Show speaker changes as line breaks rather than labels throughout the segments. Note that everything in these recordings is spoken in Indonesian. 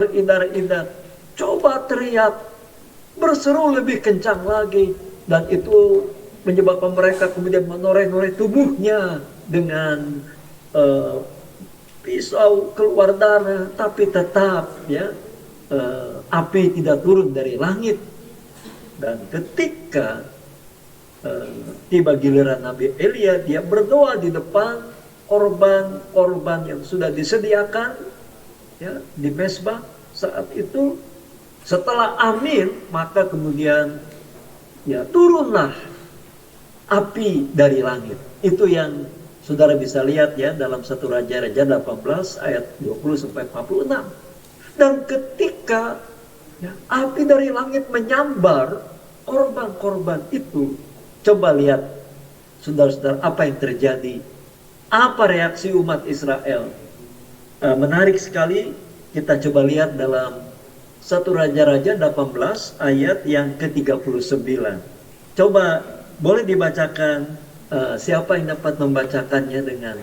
berindar-indar. Coba teriak, berseru lebih kencang lagi, dan itu menyebabkan mereka kemudian menoreh-noreh tubuhnya dengan pisau keluar darah, tapi tetap ya api tidak turun dari langit. Dan ketika tiba giliran Nabi Elia, dia berdoa di depan korban-korban yang sudah disediakan ya di mezbah. Saat itu setelah amin, maka kemudian ya turunlah api dari langit. Itu yang saudara bisa lihat ya dalam 1 Raja-Raja 18 ayat 20 sampai 46. Dan ketika ya, api dari langit menyambar korban-korban itu, coba lihat saudara-saudara apa yang terjadi. Apa reaksi umat Israel? Menarik sekali, kita coba lihat dalam 1 Raja-Raja 18 ayat yang ke-39. Coba boleh dibacakan, siapa yang dapat membacakannya dengan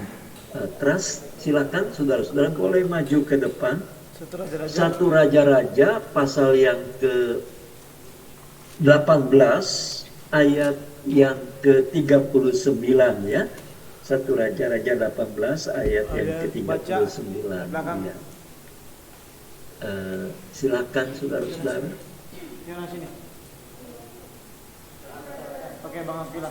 keras? Silakan saudara-saudara boleh maju ke depan. 1 Raja-Raja pasal yang ke-18 ayat yang ke-39 ya. 1 Raja-Raja 18 ayat yang ke-39 ya. Silakan saudara-saudara.
Sini. Oke, Bang Abdillah.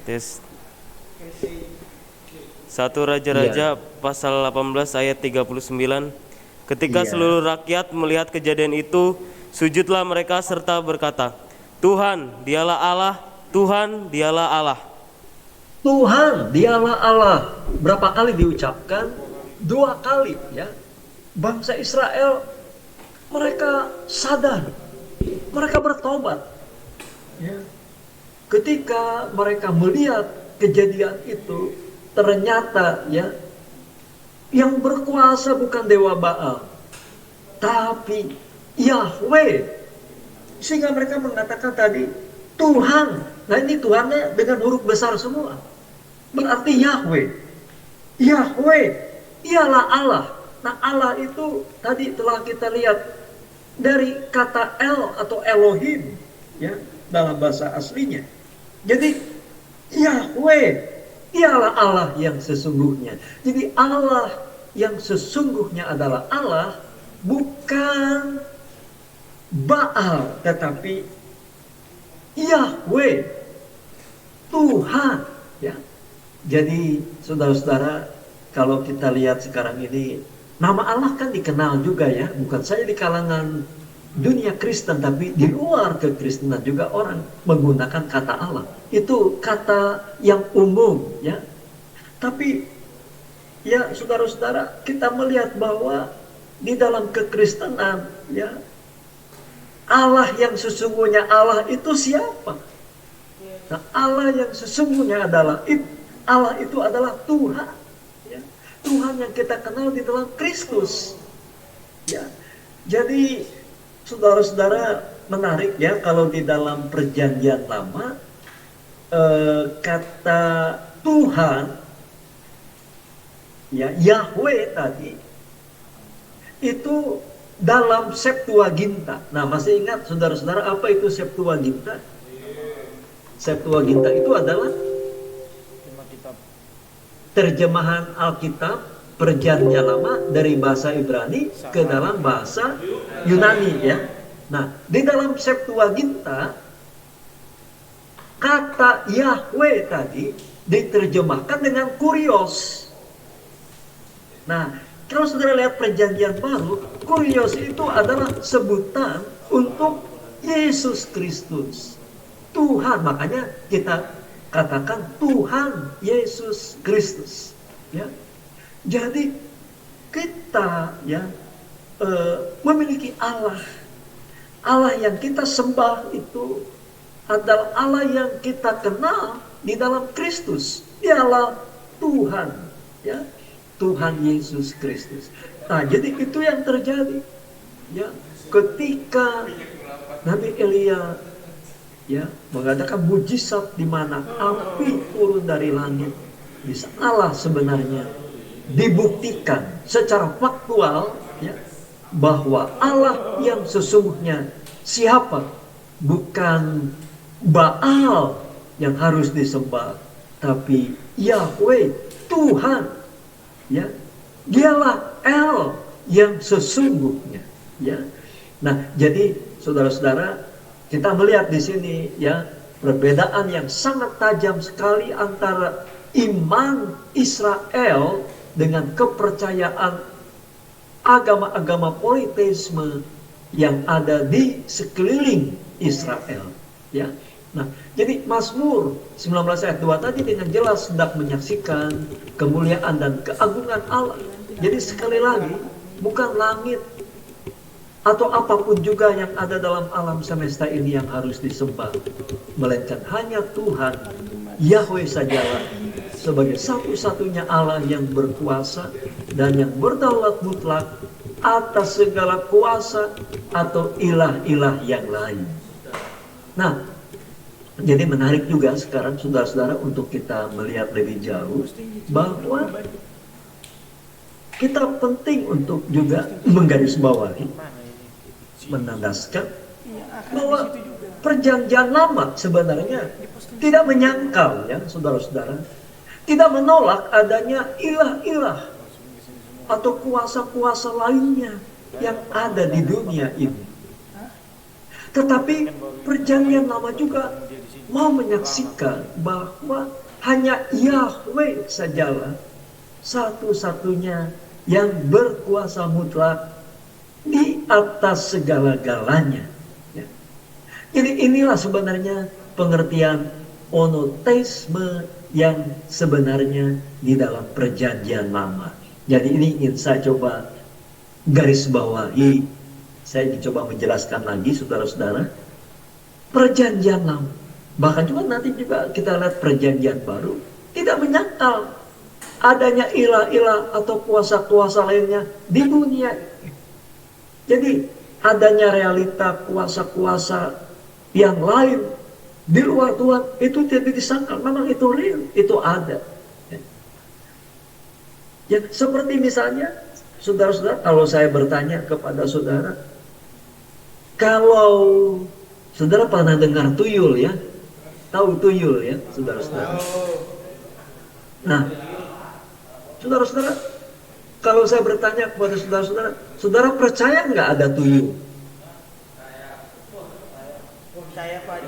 Tes. 1 Raja-Raja pasal 18 ayat 39. Ketika seluruh rakyat melihat kejadian itu, sujudlah mereka serta berkata, Tuhan, dialah Allah, Tuhan, dialah Allah.
Tuhan, dialah Allah. Berapa kali diucapkan? 2 kali ya. Bangsa Israel, mereka sadar, mereka bertobat. Ya. Ketika mereka melihat kejadian itu, ternyata ya, yang berkuasa bukan Dewa Baal, tapi Yahweh. Sehingga mereka mengatakan tadi, Tuhan. Nah ini Tuhannya dengan huruf besar semua. Berarti Yahweh. Yahweh, ialah Allah. Nah Allah itu tadi telah kita lihat dari kata El atau Elohim ya dalam bahasa aslinya. Jadi Yahweh ialah Allah yang sesungguhnya. Jadi Allah yang sesungguhnya adalah Allah, bukan Baal, tetapi Yahweh, Tuhan ya. Jadi saudara-saudara, kalau kita lihat sekarang ini, nama Allah kan dikenal juga ya, bukan saja di kalangan dunia Kristen, tapi di luar kekristenan juga orang menggunakan kata Allah. Itu kata yang umum ya. Tapi ya saudara-saudara, kita melihat bahwa di dalam kekristenan ya, Allah yang sesungguhnya Allah itu siapa? Nah, Allah yang sesungguhnya adalah Allah itu adalah Tuhan ya. Tuhan yang kita kenal di dalam Kristus ya. Jadi saudara-saudara, menarik ya kalau di dalam Perjanjian Lama kata Tuhan ya, Yahweh tadi itu dalam Septuaginta. Nah, masih ingat saudara-saudara apa itu Septuaginta? Septuaginta itu adalah terjemahan Alkitab Perjanjian Lama dari bahasa Ibrani ke dalam bahasa Yunani ya. Nah, di dalam Septuaginta kata Yahweh tadi diterjemahkan dengan kurios. Nah, kalau saudara lihat Perjanjian Baru, kurios itu adalah sebutan untuk Yesus Kristus, Tuhan. Makanya kita katakan Tuhan Yesus Kristus ya. Jadi kita ya memiliki Allah. Allah yang kita sembah itu adalah Allah yang kita kenal di dalam Kristus. Dialah Tuhan ya, Tuhan Yesus Kristus. Nah, jadi itu yang terjadi ya, ketika Nabi Elia ya mengadakan mujizat di mana api turun dari langit. Di sanalah sebenarnya dibuktikan secara faktual ya bahwa Allah yang sesungguhnya siapa? Bukan Baal yang harus disembah, tapi Yahweh, Tuhan. Ya, dialah El yang sesungguhnya. Ya, nah jadi saudara-saudara kita melihat di sini ya perbedaan yang sangat tajam sekali antara iman Israel dengan kepercayaan agama-agama politeisme yang ada di sekeliling Israel. Ya, nah jadi Mazmur 19 ayat 2 tadi dengan jelas hendak menyaksikan kemuliaan dan keagungan Allah. Jadi sekali lagi bukan langit atau apapun juga yang ada dalam alam semesta ini yang harus disembah, melainkan hanya Tuhan Yahweh sajalah sebagai satu-satunya Allah yang berkuasa dan yang berdaulat mutlak atas segala kuasa atau ilah-ilah yang lain. Nah, jadi menarik juga sekarang saudara-saudara untuk kita melihat lebih jauh bahwa kita penting untuk juga menggarisbawahi, menandaskan bahwa perjanjian lama sebenarnya tidak menyangkal ya saudara-saudara, tidak menolak adanya ilah-ilah atau kuasa-kuasa lainnya yang ada di dunia ini. Tetapi perjanjian lama juga mau menyaksikan bahwa hanya Yahweh sajalah satu-satunya yang berkuasa mutlak di atas segala-galanya. Ya. Jadi inilah sebenarnya pengertian monoteisme yang sebenarnya di dalam perjanjian lama. Jadi ini ingin saya coba garis bawahi, saya coba menjelaskan lagi saudara-saudara. Perjanjian lama, bahkan juga nanti juga kita lihat perjanjian baru, tidak menyangkal adanya ilah-ilah atau kuasa-kuasa lainnya di dunia. Jadi adanya realita kuasa-kuasa yang lain di luar Tuhan itu tidak disangkal, memang itu real, itu ada. Ya, seperti misalnya saudara-saudara, kalau saya bertanya kepada saudara, kalau saudara pernah dengar tuyul ya, tahu tuyul ya saudara-saudara. Nah, saudara-saudara, kalau saya bertanya kepada saudara-saudara, saudara percaya nggak ada tuyul?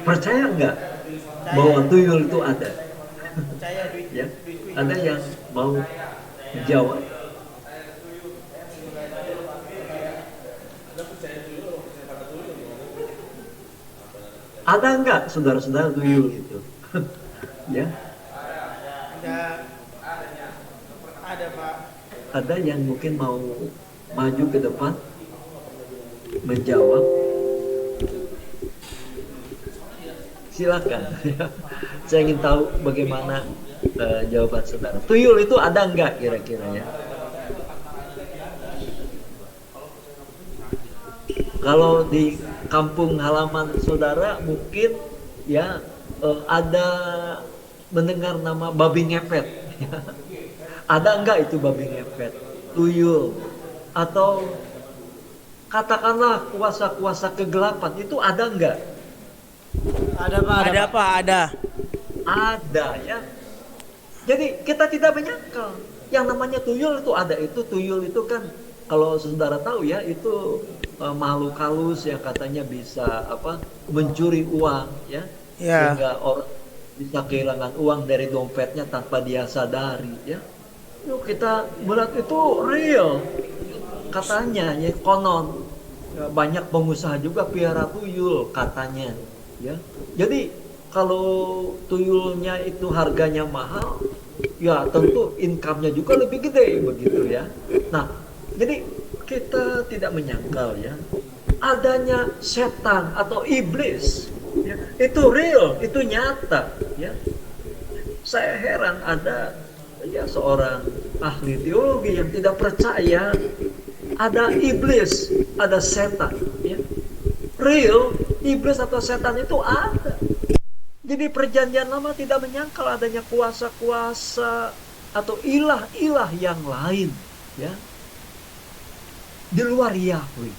Percaya nggak bahwa tuyul itu ada? Ya, ada yang mau menjawab? Ada nggak saudara-saudara tuyul itu? Ya.
Ada Pak.
Ada yang mungkin mau maju ke depan menjawab? Silakan. Saya ingin tahu bagaimana jawaban saudara. Tuyul itu ada nggak kira-kira ya? Kalau di kampung halaman saudara mungkin ya ada mendengar nama babi ngepet. Ada enggak itu babi ngepet, tuyul, atau katakanlah kuasa-kuasa kegelapan itu ada enggak?
Ada Pak. Ada Pak, ada.
Ada ya. Jadi kita tidak menyangkal yang namanya tuyul itu ada. Itu tuyul itu kan kalau saudara tahu ya itu makhluk halus yang katanya bisa mencuri uang ya. Sehingga orang bisa kehilangan uang dari dompetnya tanpa dia sadari ya. Yuk kita melihat itu real katanya ya, konon ya, banyak pengusaha juga piara tuyul katanya ya. Jadi kalau tuyulnya itu harganya mahal ya tentu income-nya juga lebih gede begitu ya. Nah jadi kita tidak menyangkal ya adanya setan atau iblis ya, itu real, itu nyata ya. Saya heran ada ya seorang ahli teologi yang tidak percaya ada iblis, ada setan ya. real, iblis atau setan itu ada. Jadi perjanjian lama tidak menyangkal adanya kuasa-kuasa atau ilah-ilah yang lain, ya, di luar Yahweh,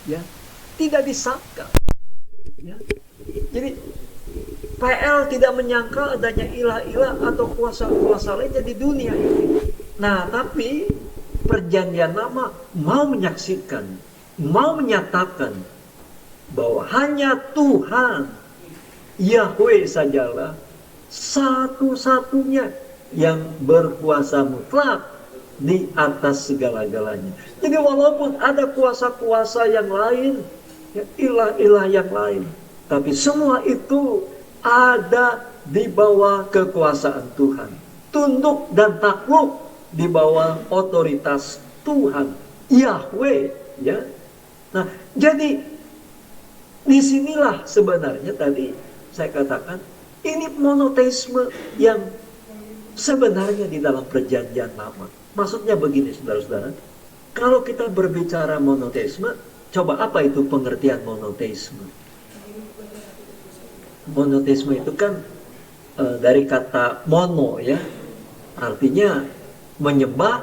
ya, tidak disangka, ya. Jadi PL tidak menyangkal adanya ilah-ilah atau kuasa-kuasa lainnya di dunia ini. Nah, tapi perjanjian lama mau menyaksikan, mau menyatakan bahwa hanya Tuhan Yahweh sajalah satu-satunya yang berkuasa mutlak di atas segala-galanya. Jadi walaupun ada kuasa-kuasa yang lain, ya, ilah-ilah yang lain, tapi semua itu ada di bawah kekuasaan Tuhan. Tunduk dan takluk di bawah otoritas Tuhan Yahweh, ya. Nah, jadi disinilah sebenarnya tadi saya katakan ini monoteisme yang sebenarnya di dalam perjanjian lama. Maksudnya begini, saudara-saudara, kalau kita berbicara monoteisme, coba apa itu pengertian monoteisme? Monoteisme itu kan dari kata mono, ya, artinya menyembah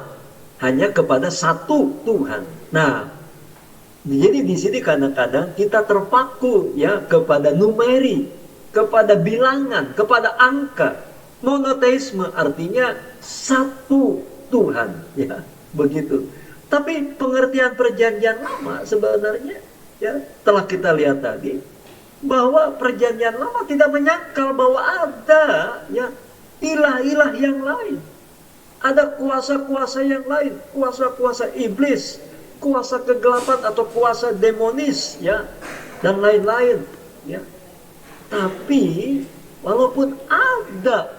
hanya kepada satu Tuhan. Nah, jadi di sini kadang-kadang kita terpaku, ya, kepada numeri, kepada bilangan, kepada angka. Monoteisme artinya satu Tuhan, ya, begitu. Tapi pengertian perjanjian lama sebenarnya, ya, telah kita lihat tadi bahwa perjanjian lama tidak menyangkal bahwa ada, ya, ilah-ilah yang lain. Ada kuasa-kuasa yang lain, kuasa-kuasa iblis, kuasa kegelapan atau kuasa demonis, ya, dan lain-lain, ya. Tapi walaupun ada,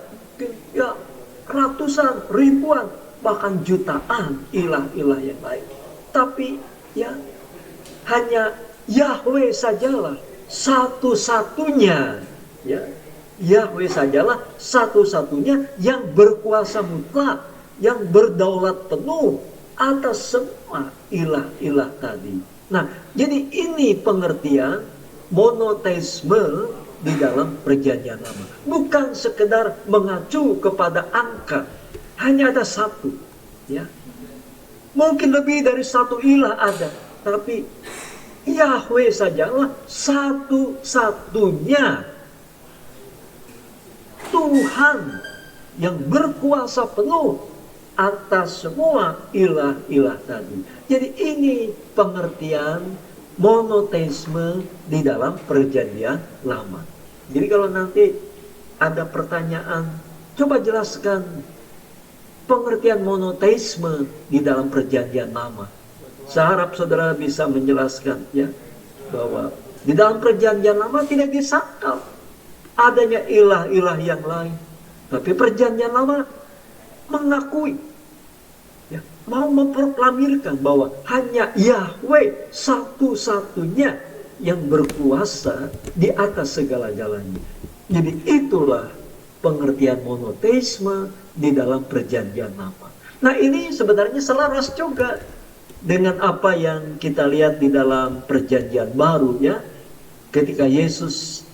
ya, ratusan, ribuan, bahkan jutaan ilah-ilah yang lain, tapi, ya, hanya Yahweh sajalah satu-satunya, ya, Yahweh sajalah satu-satunya yang berkuasa mutlak, yang berdaulat penuh atas semua ilah-ilah tadi. Nah, jadi ini pengertian monoteisme di dalam perjanjian lama. Bukan sekedar mengacu kepada angka, hanya ada satu, ya. Mungkin lebih dari satu ilah ada, tapi Yahweh sajalah satu-satunya Tuhan yang berkuasa penuh atas semua ilah-ilah tadi. Jadi ini pengertian monoteisme di dalam perjanjian lama. Jadi kalau nanti ada pertanyaan, coba jelaskan pengertian monoteisme di dalam perjanjian lama. Saya harap saudara bisa menjelaskan, ya, bahwa di dalam perjanjian lama tidak disangkal adanya ilah-ilah yang lain. Tapi perjanjian lama mengakui, ya, mau memproklamirkan bahwa hanya Yahweh satu-satunya yang berkuasa di atas segala-galanya. Jadi itulah pengertian monoteisme di dalam perjanjian lama. Nah, ini sebenarnya selaras juga dengan apa yang kita lihat di dalam perjanjian baru, ya. Ketika Yesus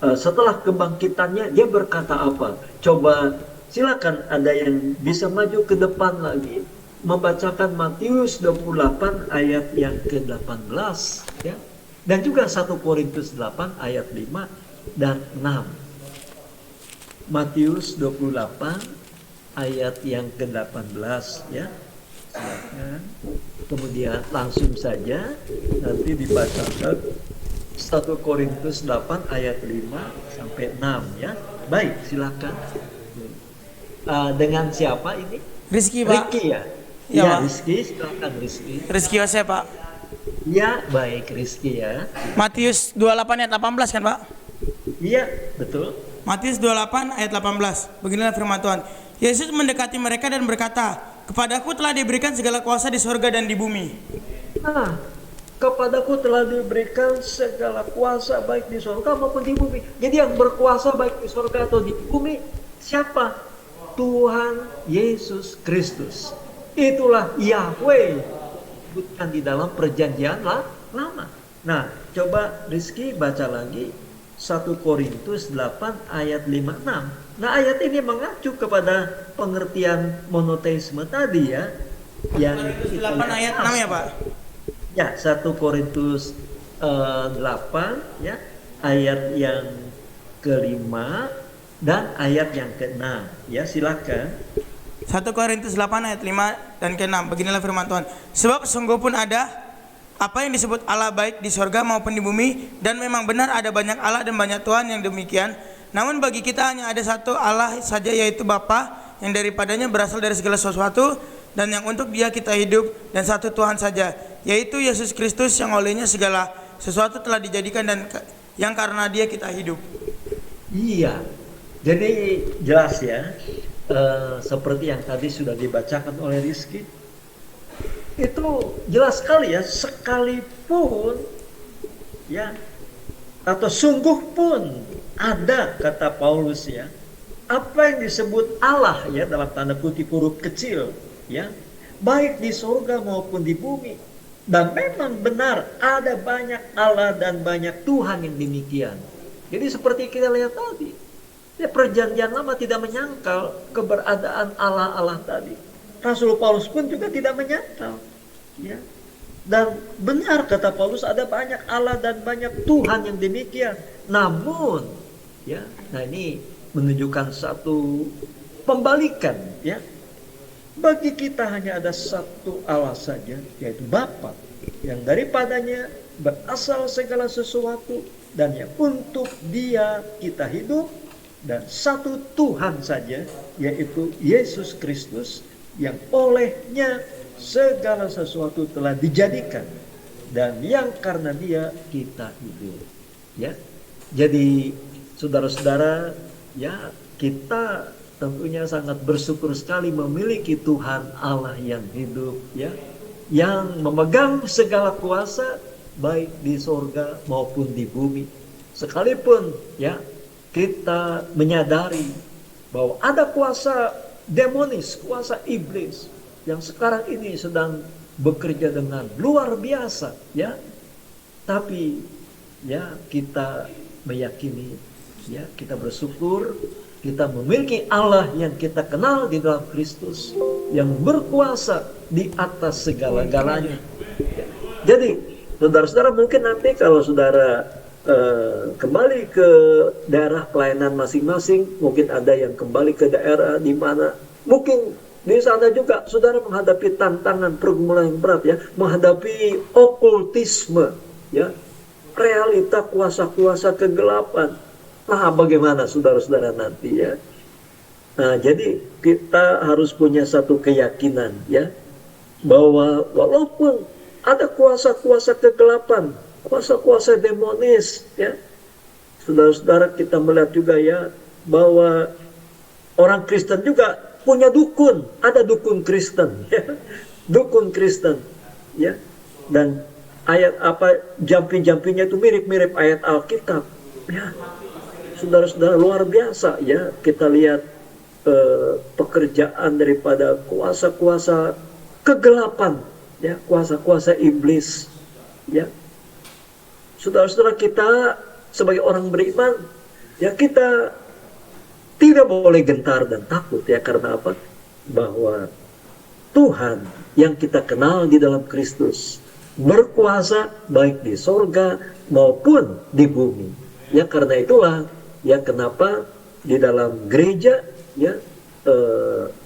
setelah kebangkitannya, dia berkata apa? Coba silakan ada yang bisa maju ke depan lagi, membacakan Matius 28 ayat yang ke-18, ya. Dan juga 1 Korintus 8 ayat 5 dan 6. Matius 28 ayat yang ke-18, ya. Silakan. Kemudian langsung saja nanti dibacakan 1 Korintus 8 ayat 5 sampai 6, ya. Baik, silakan. Dengan siapa ini?
Rizky, Pak.
Rizky, ya?
Ya,
Ya,
Pak.
Rizky, silakan Rizky.
Rizky Yosef, Pak.
Ya, baik Rizky, ya.
Matius 28 ayat 18 kan, Pak?
Iya, betul.
Matius 28 ayat 18. Beginilah firman Tuhan. Yesus mendekati mereka dan berkata, "Kepadaku telah diberikan segala kuasa di surga dan di bumi."
Nah, kepadaku telah diberikan segala kuasa baik di surga maupun di bumi. Jadi yang berkuasa baik di surga atau di bumi siapa? Tuhan Yesus Kristus. Itulah Yahweh, bukan di dalam perjanjian lama. Nah, coba Rizky baca lagi 1 Korintus 8 ayat 56. Nah, ayat ini mengacu kepada pengertian monoteisme tadi ya. Yang
Korintus 8 ayat 6 ya Pak?
Ya, 1 Korintus 8 ya, ayat yang kelima dan ayat yang keenam. Ya, silakan.
1 Korintus 8 ayat 5 dan ke-6. Beginilah firman Tuhan. Sebab sungguh pun ada apa yang disebut Allah baik di sorga maupun di bumi, dan memang benar ada banyak Allah dan banyak Tuhan yang demikian. Namun bagi kita hanya ada satu Allah saja, yaitu Bapa, yang daripadanya berasal dari segala sesuatu dan yang untuk Dia kita hidup, dan satu Tuhan saja, yaitu Yesus Kristus, yang olehnya segala sesuatu telah dijadikan dan yang karena Dia kita hidup.
Iya, jadi jelas ya, seperti yang tadi sudah dibacakan oleh Rizky, itu jelas sekali ya, sekalipun ya, atau sungguh pun ada, kata Paulus ya, apa yang disebut Allah ya, dalam tanda kutip huruf kecil ya, baik di surga maupun di bumi. Dan memang benar ada banyak Allah dan banyak Tuhan yang demikian. Jadi seperti kita lihat tadi ya, perjanjian lama tidak menyangkal keberadaan Allah-Allah tadi. Rasul Paulus pun juga tidak menyangkal ya. Dan benar kata Paulus, ada banyak Allah dan banyak Tuhan yang demikian. Namun ya, nah ini menunjukkan satu pembalikan ya. Bagi kita hanya ada satu Allah saja, yaitu Bapa, yang daripadanya berasal segala sesuatu dan yang untuk Dia kita hidup, dan satu Tuhan saja, yaitu Yesus Kristus, yang olehnya segala sesuatu telah dijadikan dan yang karena Dia kita hidup ya. Jadi saudara-saudara ya, kita tentunya sangat bersyukur sekali memiliki Tuhan Allah yang hidup ya, yang memegang segala kuasa baik di sorga maupun di bumi. Sekalipun ya kita menyadari bahwa ada kuasa demonis, kuasa iblis yang sekarang ini sedang bekerja dengan luar biasa ya, tapi ya kita meyakini ya, kita bersyukur kita memiliki Allah yang kita kenal di dalam Kristus, yang berkuasa di atas segala-galanya. Jadi saudara-saudara, mungkin nanti kalau saudara kembali ke daerah pelayanan masing-masing, mungkin ada yang kembali ke daerah di mana mungkin di sana juga saudara menghadapi tantangan pergumulan yang berat ya, menghadapi okultisme ya, realita kuasa-kuasa kegelapan. Nah, bagaimana saudara-saudara nanti ya? Nah, jadi kita harus punya satu keyakinan ya, bahwa walaupun ada kuasa-kuasa kegelapan, kuasa-kuasa demonis ya, saudara-saudara, kita melihat juga ya, bahwa orang Kristen juga punya dukun, ada dukun Kristen ya, dukun Kristen ya, dan ayat apa, jampi-jampinya itu mirip-mirip ayat Alkitab ya. Saudara-saudara, luar biasa ya, kita lihat pekerjaan daripada kuasa-kuasa kegelapan ya, kuasa-kuasa iblis ya. Saudara-saudara, kita sebagai orang beriman ya, kita tidak boleh gentar dan takut ya, karena apa? Bahwa Tuhan yang kita kenal di dalam Kristus berkuasa baik di sorga maupun di bumi ya. Karena itulah ya, kenapa di dalam gereja ya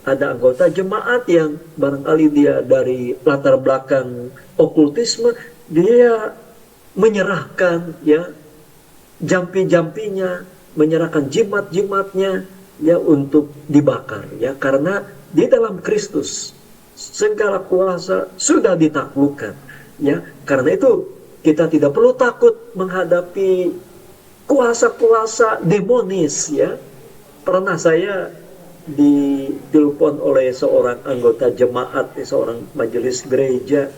ada anggota jemaat yang barangkali dia dari latar belakang okultisme, dia menyerahkan ya jampi-jampinya, menyerahkan jimat-jimatnya ya untuk dibakar ya, karena di dalam Kristus segala kuasa sudah ditaklukkan ya. Karena itu kita tidak perlu takut menghadapi kuasa-kuasa demonis ya. Pernah saya ditelepon oleh seorang anggota jemaat, seorang majelis gereja.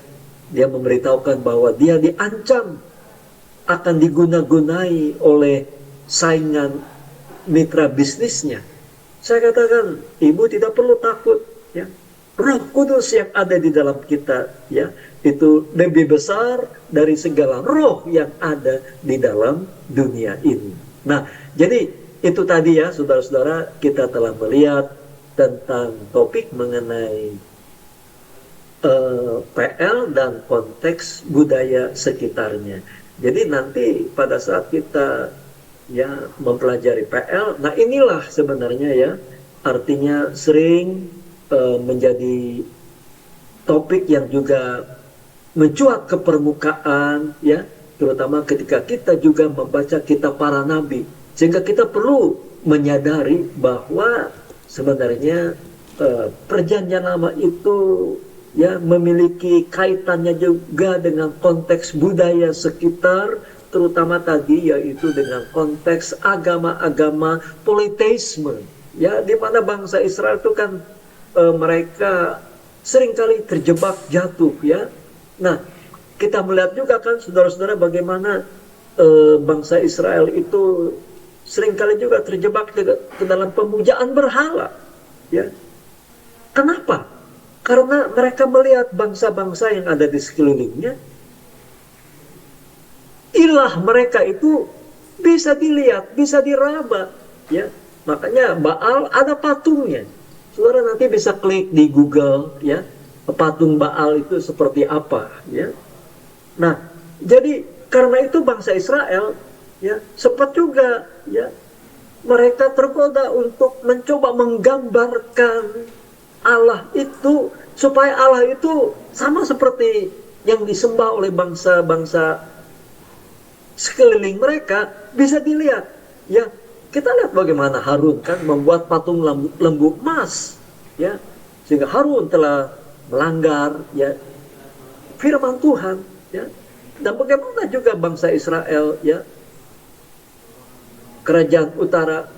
Dia memberitahukan bahwa dia diancam akan diguna-gunai oleh saingan mitra bisnisnya. Saya katakan, ibu tidak perlu takut ya. Roh Kudus yang ada di dalam kita, ya, itu lebih besar dari segala roh yang ada di dalam dunia ini. Nah, jadi itu tadi ya, saudara-saudara, kita telah melihat tentang topik mengenai PL dan konteks budaya sekitarnya. Jadi nanti pada saat kita ya mempelajari PL, nah inilah sebenarnya ya artinya sering menjadi topik yang juga mencuat ke permukaan ya, terutama ketika kita juga membaca kitab para nabi, sehingga kita perlu menyadari bahwa sebenarnya perjanjian lama itu ya memiliki kaitannya juga dengan konteks budaya sekitar, terutama tadi yaitu dengan konteks agama-agama politeisme ya, di mana bangsa Israel itu kan mereka seringkali terjebak jatuh ya. Nah, kita melihat juga kan saudara-saudara bagaimana bangsa Israel itu seringkali juga terjebak ke dalam pemujaan berhala ya. Kenapa? Karena mereka melihat bangsa-bangsa yang ada di sekelilingnya, ilah mereka itu bisa dilihat, bisa diraba, ya. Makanya Baal ada patungnya. Saudara nanti bisa klik di Google, ya, patung Baal itu seperti apa, ya. Nah, jadi karena itu bangsa Israel, ya, sempat juga, ya, mereka tergoda untuk mencoba menggambarkan Allah itu, supaya Allah itu sama seperti yang disembah oleh bangsa-bangsa sekeliling mereka bisa dilihat. Ya, kita lihat bagaimana Harun kan membuat patung lembu emas, ya, sehingga Harun telah melanggar ya firman Tuhan, ya. Dan bagaimana juga bangsa Israel, ya, kerajaan utara,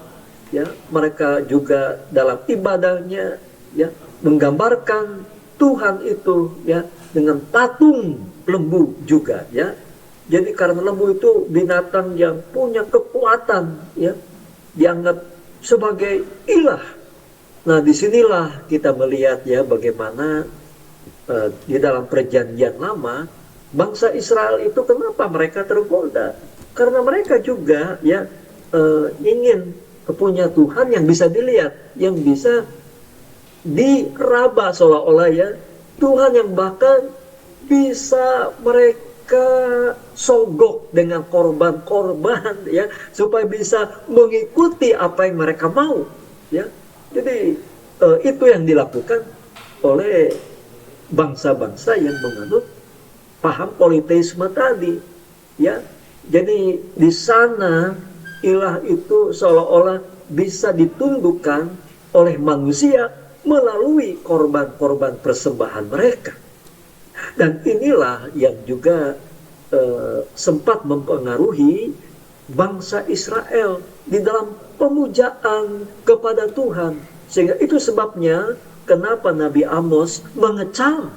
ya, mereka juga dalam ibadahnya ya menggambarkan Tuhan itu ya dengan patung lembu juga ya. Jadi karena lembu itu binatang yang punya kekuatan ya, dianggap sebagai ilah. Nah, disinilah kita melihat ya bagaimana di dalam perjanjian lama bangsa Israel itu kenapa mereka tergoda? Karena mereka juga ya ingin punya Tuhan yang bisa dilihat, yang bisa diraba seolah-olah ya, Tuhan yang bahkan bisa mereka sogok dengan korban-korban ya, supaya bisa mengikuti apa yang mereka mau ya. Jadi itu yang dilakukan oleh bangsa-bangsa yang menganut paham politeisme tadi ya. Jadi di sana ilah itu seolah-olah bisa ditundukkan oleh manusia melalui korban-korban persembahan mereka. Dan inilah yang juga sempat mempengaruhi bangsa Israel di dalam pemujaan kepada Tuhan. Sehingga itu sebabnya kenapa Nabi Amos mengecam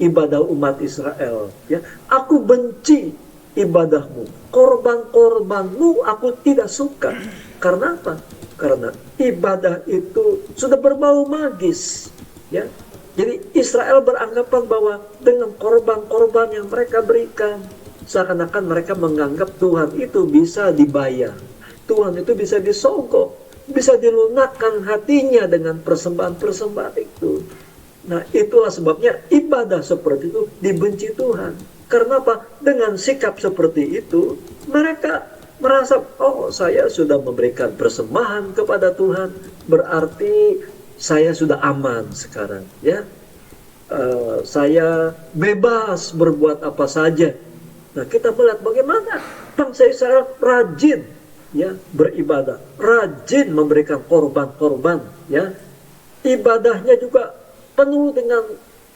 ibadah umat Israel. Ya, aku benci ibadahmu, korban-korbanmu aku tidak suka. Karena apa? Karena ibadah itu sudah berbau magis, ya. Jadi Israel beranggapan bahwa dengan korban-korban yang mereka berikan, seakan-akan mereka menganggap Tuhan itu bisa dibayar, Tuhan itu bisa disogok, bisa dilunakkan hatinya dengan persembahan-persembahan itu. Nah, itulah sebabnya ibadah seperti itu dibenci Tuhan. Karena apa? Dengan sikap seperti itu, mereka merasa, oh, saya sudah memberikan persembahan kepada Tuhan, berarti saya sudah aman sekarang, ya. Saya bebas berbuat apa saja. Nah, kita melihat bagaimana bangsa Israel rajin, ya, beribadah, rajin memberikan korban-korban, ya. Ibadahnya juga penuh dengan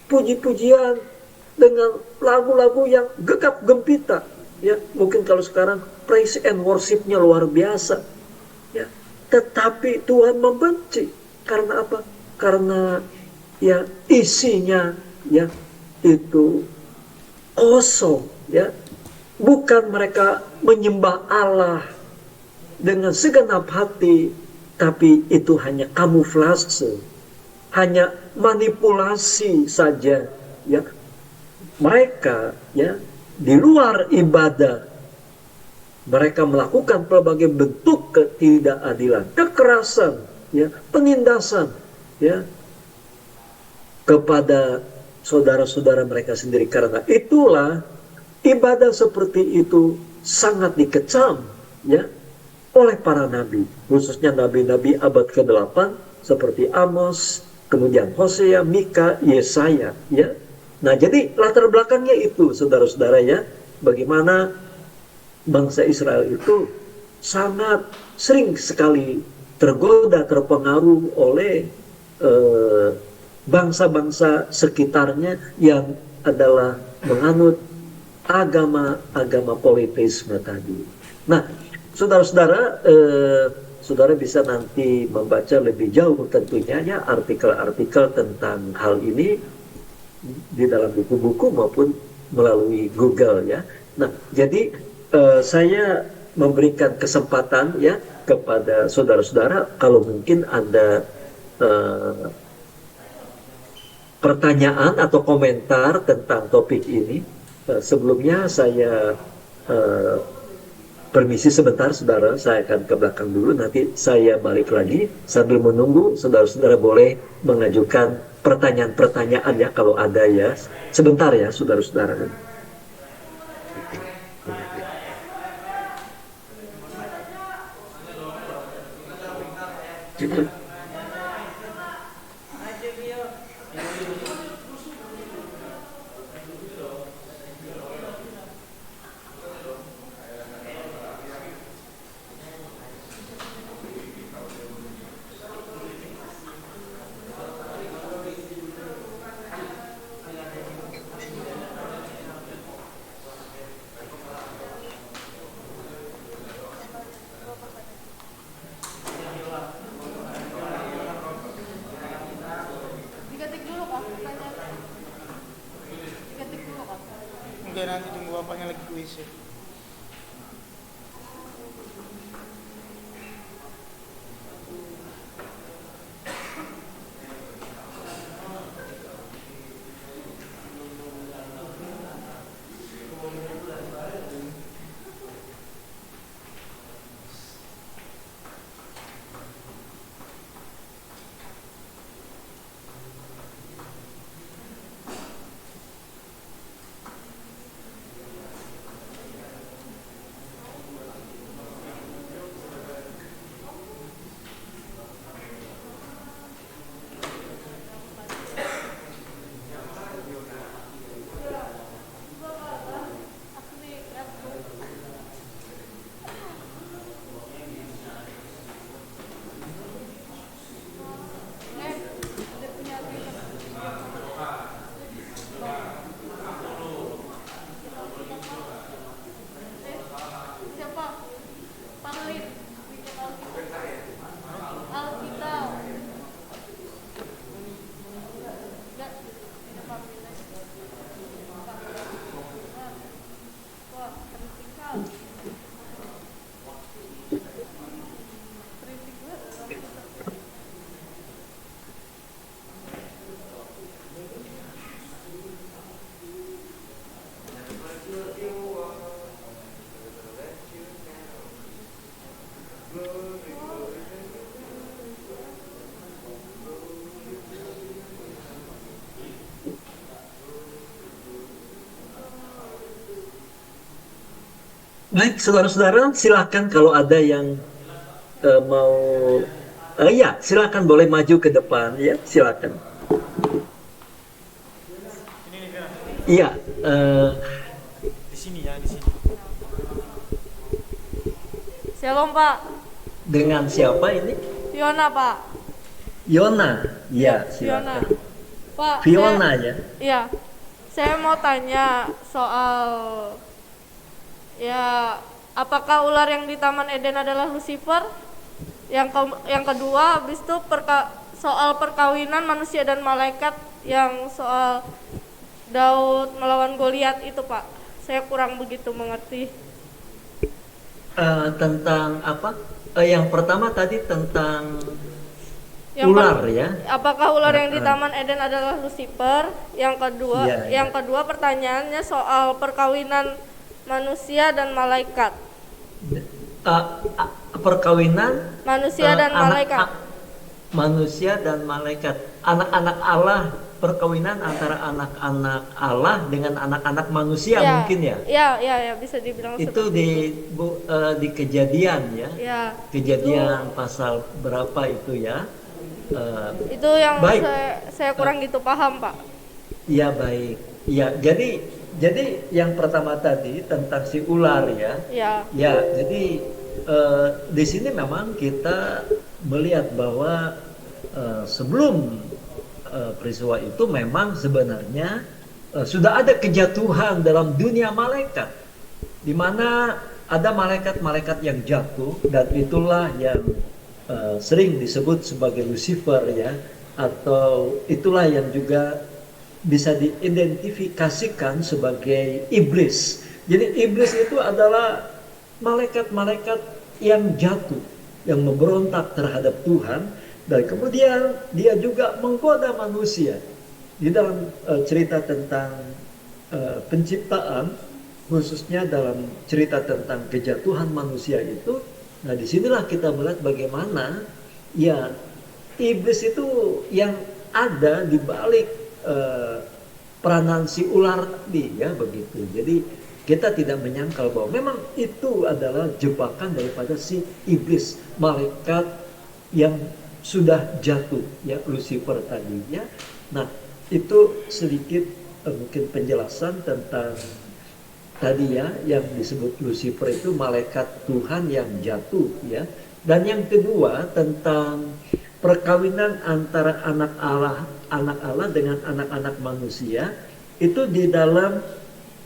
puji-pujian, dengan lagu-lagu yang gegap gempita. Ya, mungkin kalau sekarang praise and worship-nya luar biasa. Ya, tetapi Tuhan membenci. Karena apa? Karena ya isinya ya itu kosong, ya. Bukan mereka menyembah Allah dengan segenap hati, tapi itu hanya kamuflase, hanya manipulasi saja, ya. Mereka, ya, di luar ibadah, mereka melakukan berbagai bentuk ketidakadilan, kekerasan, ya, penindasan, ya, kepada saudara-saudara mereka sendiri. Karena itulah ibadah seperti itu sangat dikecam, ya, oleh para nabi, khususnya nabi-nabi abad ke-8 seperti Amos, kemudian Hosea, Mika, Yesaya, ya. Nah, jadi latar belakangnya itu, saudara-saudara, ya, bagaimana bangsa Israel itu sangat sering sekali tergoda, terpengaruh oleh bangsa-bangsa sekitarnya yang adalah menganut agama-agama politeisme tadi. Nah, saudara-saudara, saudara bisa nanti membaca lebih jauh tentunya, ya, artikel-artikel tentang hal ini di dalam buku-buku maupun melalui Google, ya. Nah, jadi saya memberikan kesempatan, ya, kepada saudara-saudara kalau mungkin ada pertanyaan atau komentar tentang topik ini. Sebelumnya saya permisi sebentar, saudara, saya akan ke belakang dulu, nanti saya balik lagi. Sambil menunggu, saudara-saudara boleh mengajukan pertanyaan-pertanyaan, ya, kalau ada, ya. Sebentar, ya, saudara-saudara.
Enggak, nanti tunggu bapaknya lagi kuis ya. Baik, saudara-saudara, silakan kalau ada yang mau, ya, silakan boleh maju ke depan, ya, silakan. Iya, Di sini ya, di sini.
Shalom Pak.
dengan siapa ini?
Fiona Pak.
Yona, ya,
Fiona.
silakan.
Pak.
Fiona, ya.
Iya. Saya mau tanya soal, ya, apakah ular yang di Taman Eden adalah Lucifer? Yang kedua, habis itu soal perkawinan manusia dan malaikat, yang soal Daud melawan Goliat itu Pak. Saya kurang begitu mengerti.
Tentang apa? Yang pertama tadi tentang ular ya.
Apakah ular yang di Taman Eden adalah Lucifer?
Iya,
Yang kedua pertanyaannya soal perkawinan manusia dan malaikat.
Perkawinan
Manusia dan malaikat.
manusia dan malaikat, anak-anak Allah, perkawinan antara anak-anak Allah dengan anak-anak manusia mungkin ya.
Ya, bisa dibilang
Itu
seperti
di Kejadian ya.
Ya.
Kejadian pasal berapa itu ya?
Itu yang
baik.
saya kurang gitu paham, Pak.
Ya baik. Ya, jadi yang pertama tadi tentang si ular ya.
Ya.
Ya, jadi di sini memang kita melihat bahwa sebelum peristiwa itu memang sebenarnya sudah ada kejatuhan dalam dunia malaikat, di mana ada malaikat-malaikat yang jatuh, dan itulah yang sering disebut sebagai Lucifer ya, atau itulah yang juga bisa diidentifikasikan sebagai iblis. Jadi iblis itu adalah malaikat-malaikat yang jatuh, yang memberontak terhadap Tuhan, dan kemudian dia juga menggoda manusia. Di dalam cerita tentang penciptaan, khususnya dalam cerita tentang kejatuhan manusia itu, nah disinilah kita melihat bagaimana ya iblis itu yang ada di balik peranan si ular tadi ya begitu. Jadi kita tidak menyangkal bahwa memang itu adalah jebakan daripada si iblis, malaikat yang sudah jatuh ya, Lucifer tadi ya. Nah itu sedikit mungkin penjelasan tentang tadi ya, yang disebut Lucifer itu malaikat Tuhan yang jatuh ya. Dan yang kedua tentang perkawinan antara anak Allah dengan anak-anak manusia, itu di dalam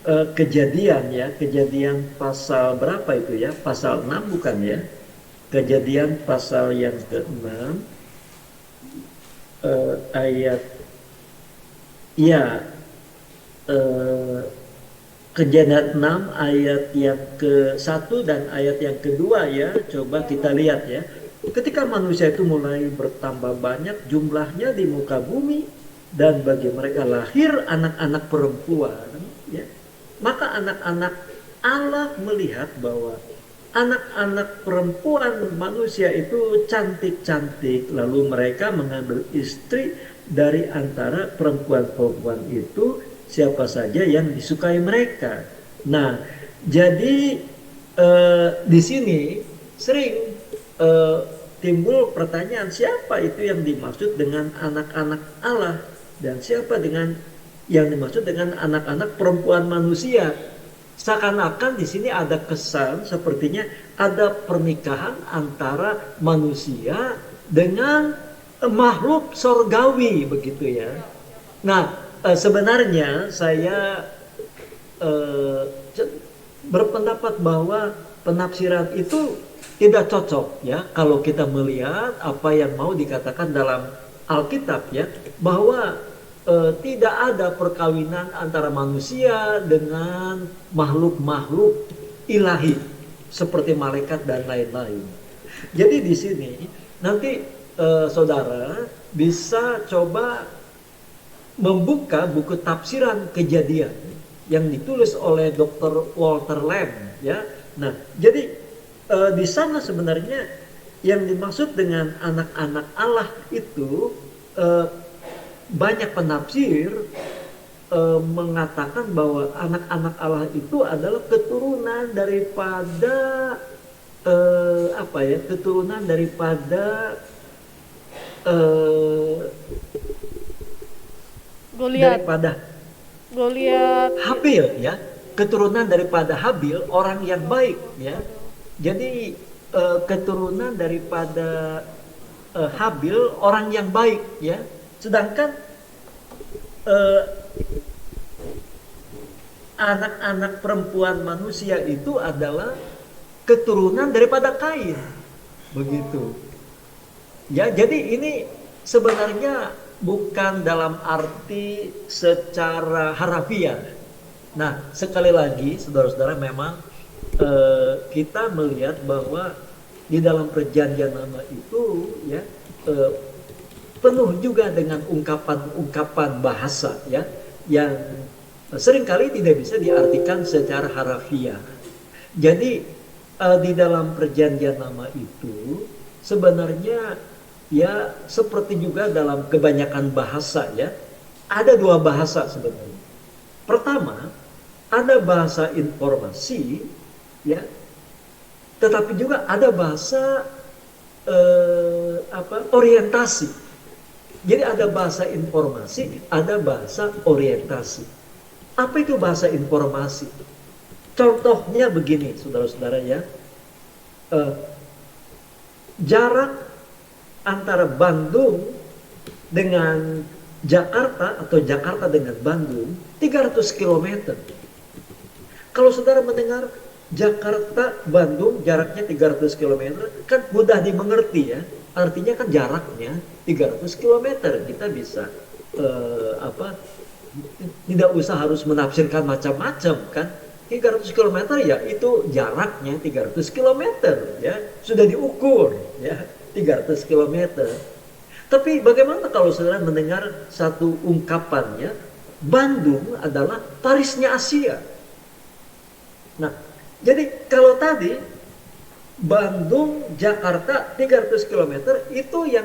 Kejadian ya, Kejadian pasal berapa itu ya? Pasal 6 bukan ya? Kejadian pasal yang ke-6 ayat ya Kejadian 6 ayat yang ke-1 dan ayat yang kedua ya. Coba kita lihat ya. Ketika manusia itu mulai bertambah banyak jumlahnya di muka bumi, dan bagi mereka lahir anak-anak perempuan ya, maka anak-anak Allah melihat bahwa anak-anak perempuan manusia itu cantik-cantik, lalu mereka mengambil istri dari antara perempuan-perempuan itu siapa saja yang disukai mereka. Nah, jadi di sini sering timbul pertanyaan, siapa itu yang dimaksud dengan anak-anak Allah dan siapa dengan yang dimaksud dengan anak-anak perempuan manusia. Seakan-akan di sini ada kesan sepertinya ada pernikahan antara manusia dengan makhluk sorgawi begitu ya. Nah, sebenarnya saya berpendapat bahwa penafsiran itu tidak cocok ya, kalau kita melihat apa yang mau dikatakan dalam Alkitab ya, bahwa tidak ada perkawinan antara manusia dengan makhluk-makhluk ilahi seperti malaikat dan lain-lain. Jadi di sini nanti saudara bisa coba membuka buku tafsiran Kejadian yang ditulis oleh Dr. Walter Lamb ya. Nah, jadi di sana sebenarnya yang dimaksud dengan anak-anak Allah itu banyak penafsir mengatakan bahwa anak-anak Allah itu adalah keturunan daripada keturunan daripada
Goliat.
Habil ya, keturunan daripada Habil, orang yang baik ya. Jadi keturunan daripada Habil, orang yang baik ya. Sedangkan anak-anak perempuan manusia itu adalah keturunan daripada Kain. Begitu. Ya, jadi ini sebenarnya bukan dalam arti secara harafiah. Nah, sekali lagi saudara-saudara, memang kita melihat bahwa di dalam perjanjian lama itu ya penuh juga dengan ungkapan-ungkapan bahasa ya yang seringkali tidak bisa diartikan secara harafiah. Jadi di dalam perjanjian lama itu sebenarnya ya seperti juga dalam kebanyakan bahasa ya, ada dua bahasa sebenarnya. Pertama, ada bahasa informasi ya, tetapi juga ada bahasa orientasi. Jadi ada bahasa informasi, ada bahasa orientasi. Apa itu bahasa informasi? Contohnya begini, saudara-saudara ya, jarak antara Bandung dengan Jakarta atau Jakarta dengan Bandung 300 km. Kalau saudara mendengar Jakarta Bandung jaraknya 300 km kan mudah dimengerti ya. Artinya kan jaraknya 300 km. Kita bisa tidak usah harus menafsirkan macam-macam kan. 300 km ya itu jaraknya 300 km ya. Sudah diukur ya 300 km. Tapi bagaimana kalau saudara mendengar satu ungkapannya, Bandung adalah Parisnya Asia. Nah, jadi kalau tadi Bandung, Jakarta 300 km itu yang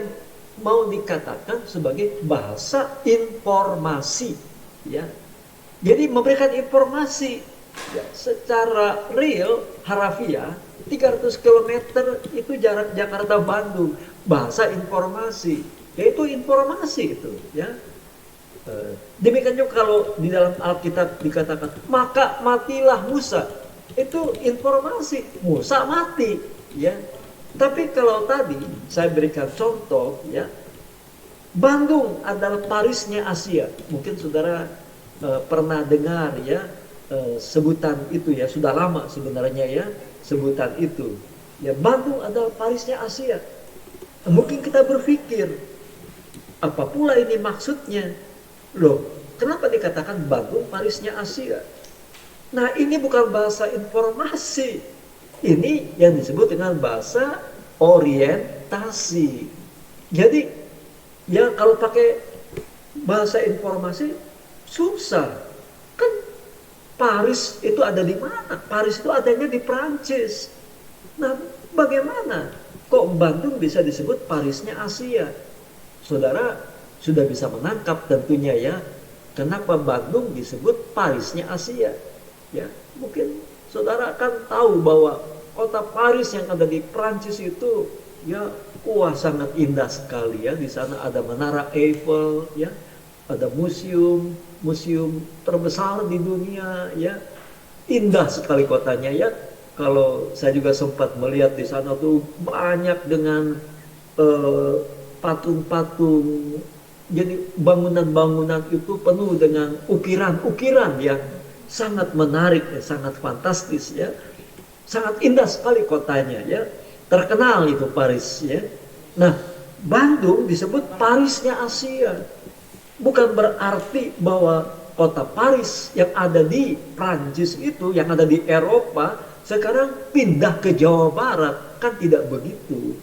mau dikatakan sebagai bahasa informasi ya. Jadi memberikan informasi ya, secara real harafiah 300 km itu jarak Jakarta Bandung, bahasa informasi, yaitu informasi itu ya. Demikian juga kalau di dalam Alkitab dikatakan maka matilah Musa, itu informasi, Musa mati ya. Tapi kalau tadi saya berikan contoh ya, Bandung adalah Parisnya Asia. Mungkin saudara pernah dengar ya sebutan itu ya, sudah lama sebenarnya ya sebutan itu ya, Bandung adalah Parisnya Asia. Mungkin kita berpikir apa pula ini maksudnya, loh kenapa dikatakan Bandung Parisnya Asia? Nah ini bukan bahasa informasi, ini yang disebut dengan bahasa orientasi. Jadi ya kalau pakai bahasa informasi susah kan. Paris itu ada di mana? Paris itu adanya di Prancis. Nah, bagaimana kok Bandung bisa disebut Parisnya Asia? Saudara sudah bisa menangkap tentunya ya, kenapa Bandung disebut Parisnya Asia? Ya, mungkin saudara akan tahu bahwa kota Paris yang ada di Prancis itu ya, wah sangat indah sekali ya. Di sana ada Menara Eiffel ya, ada museum terbesar di dunia ya, indah sekali kotanya ya. Kalau saya juga sempat melihat di sana tuh banyak dengan patung-patung, jadi bangunan-bangunan itu penuh dengan ukiran-ukiran yang sangat menarik ya, sangat fantastis ya, sangat indah sekali kotanya ya, terkenal itu Paris ya. Nah Bandung disebut Parisnya Asia. Bukan berarti bahwa kota Paris yang ada di Prancis itu, yang ada di Eropa, sekarang pindah ke Jawa Barat. Kan tidak begitu.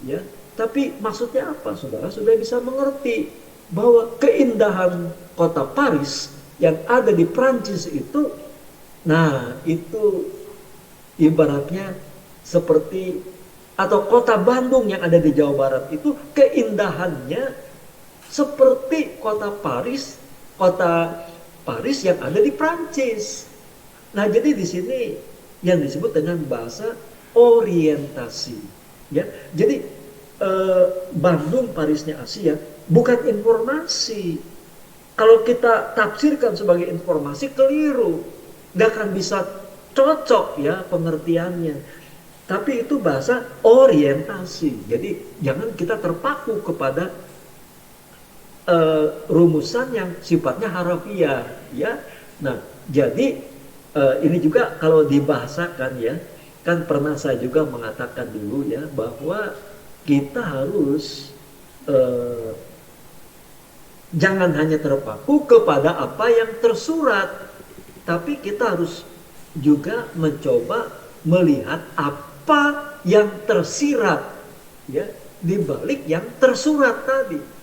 Ya. Tapi maksudnya apa? Saudara sudah bisa mengerti bahwa keindahan kota Paris yang ada di Prancis itu, nah itu ibaratnya seperti, atau kota Bandung yang ada di Jawa Barat itu keindahannya seperti kota Paris yang ada di Prancis. Nah, jadi di sini yang disebut dengan bahasa orientasi. Ya, jadi Bandung Parisnya Asia bukan informasi. Kalau kita tafsirkan sebagai informasi keliru, nggak akan bisa cocok ya pengertiannya. Tapi itu bahasa orientasi. Jadi jangan kita terpaku kepada rumusan yang sifatnya harafiah ya. Nah jadi ini juga kalau dibahasakan ya, kan pernah saya juga mengatakan dulu ya bahwa kita harus jangan hanya terpaku kepada apa yang tersurat, tapi kita harus juga mencoba melihat apa yang tersirat ya di balik yang tersurat tadi.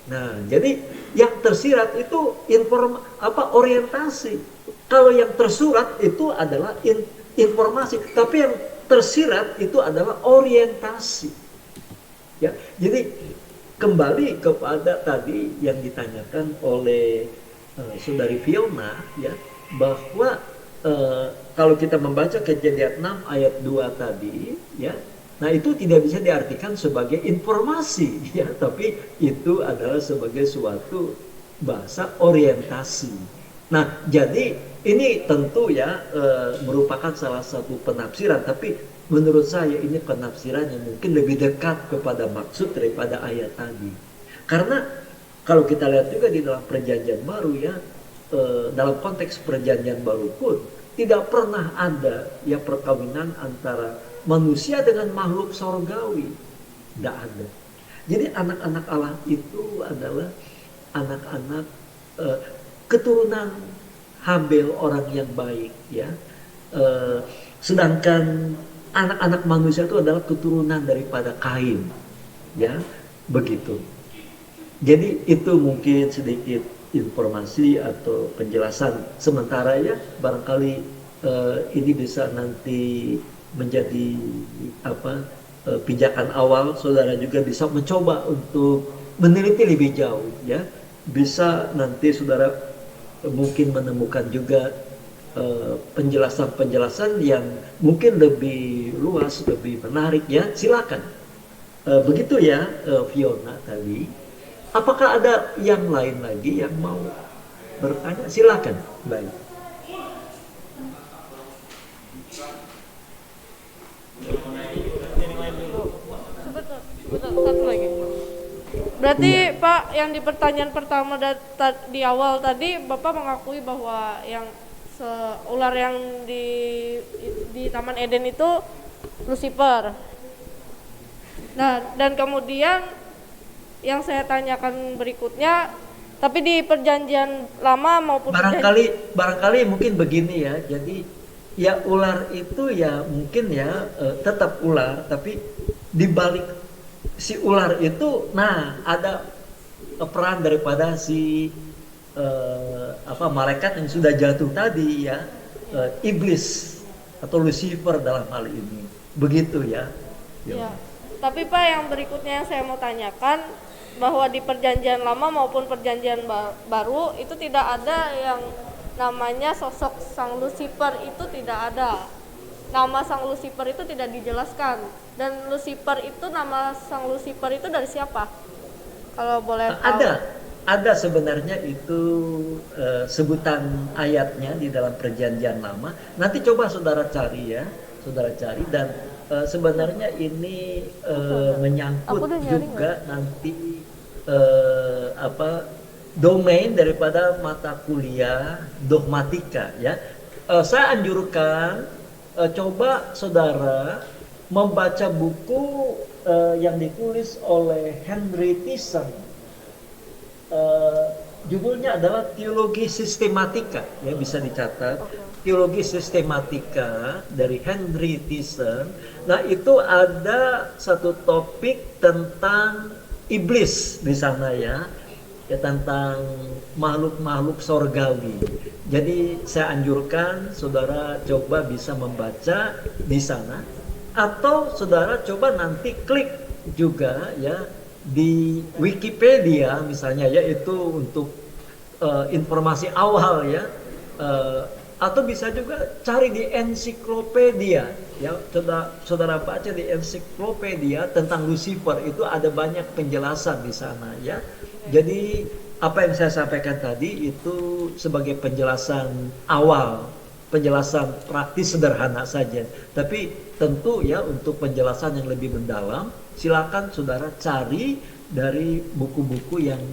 Nah, jadi yang tersirat itu orientasi. Kalau yang tersurat itu adalah informasi, tapi yang tersirat itu adalah orientasi. Ya, jadi kembali kepada tadi yang ditanyakan oleh Saudari Fiona, ya, bahwa kalau kita membaca Kejadian 6 ayat 2 tadi, ya, nah itu tidak bisa diartikan sebagai informasi, ya, tapi itu adalah sebagai suatu bahasa orientasi. Nah, jadi ini tentu ya merupakan salah satu penafsiran, tapi menurut saya ini penafsiran yang mungkin lebih dekat kepada maksud daripada ayat tadi. Karena kalau kita lihat juga di dalam Perjanjian Baru ya, dalam konteks Perjanjian Baru pun tidak pernah ada ya perkawinan antara manusia dengan makhluk sorgawi, tidak ada. Jadi anak-anak Allah itu adalah anak-anak keturunan Habel, orang yang baik, ya. Sedangkan anak-anak manusia itu adalah keturunan daripada Kain, ya, begitu. Jadi itu mungkin sedikit informasi atau penjelasan sementara ya, barangkali ini bisa nanti menjadi pijakan awal. Saudara juga bisa mencoba untuk meneliti lebih jauh, ya. Bisa nanti saudara mungkin menemukan juga penjelasan-penjelasan yang mungkin lebih luas, lebih menarik, ya. Silakan. Begitu ya, Fiona tadi. Apakah ada yang lain lagi yang mau bertanya? Silakan. Baik.
Sebentar, satu lagi. Berarti Pak, yang di pertanyaan pertama di awal tadi Bapak mengakui bahwa yang ular yang di Taman Eden itu Lucifer. Nah, dan kemudian yang saya tanyakan berikutnya, tapi di Perjanjian Lama maupun
barangkali mungkin begini ya. Jadi ya ular itu ya mungkin ya tetap ular, tapi di balik si ular itu nah ada peran daripada si malaikat yang sudah jatuh tadi ya, iblis atau Lucifer dalam hal ini. Begitu ya.
Ya. Tapi Pak, yang berikutnya yang saya mau tanyakan, bahwa di Perjanjian Lama maupun Perjanjian Baru itu tidak ada yang namanya sosok Sang Lucifer, itu tidak ada. Nama Sang Lucifer itu tidak dijelaskan. Dan Lucifer itu, nama Sang Lucifer itu dari siapa? Kalau boleh tahu. Ada sebenarnya itu sebutan ayatnya di dalam Perjanjian Lama. Nanti coba saudara cari ya, dan sebenarnya ini menyangkut juga nanti domain daripada mata kuliah dogmatika ya. Saya anjurkan coba saudara membaca buku yang ditulis oleh Henry Thyssen. Judulnya adalah Teologi Sistematika, ya, bisa dicatat. Teologi Sistematika dari Henry Thyssen. Nah, itu ada satu topik tentang iblis di sana ya, tentang makhluk-makhluk sorgawi. Jadi saya anjurkan saudara coba bisa membaca di sana, atau saudara coba nanti klik juga ya di Wikipedia misalnya ya, itu untuk informasi awal ya, atau bisa juga cari di ensiklopedia ya, saudara baca di ensiklopedia tentang Lucifer, itu ada banyak penjelasan di sana ya. Jadi apa yang saya sampaikan tadi itu sebagai penjelasan awal, penjelasan praktis sederhana saja. Tapi tentu ya untuk penjelasan yang lebih mendalam silakan saudara cari dari buku-buku yang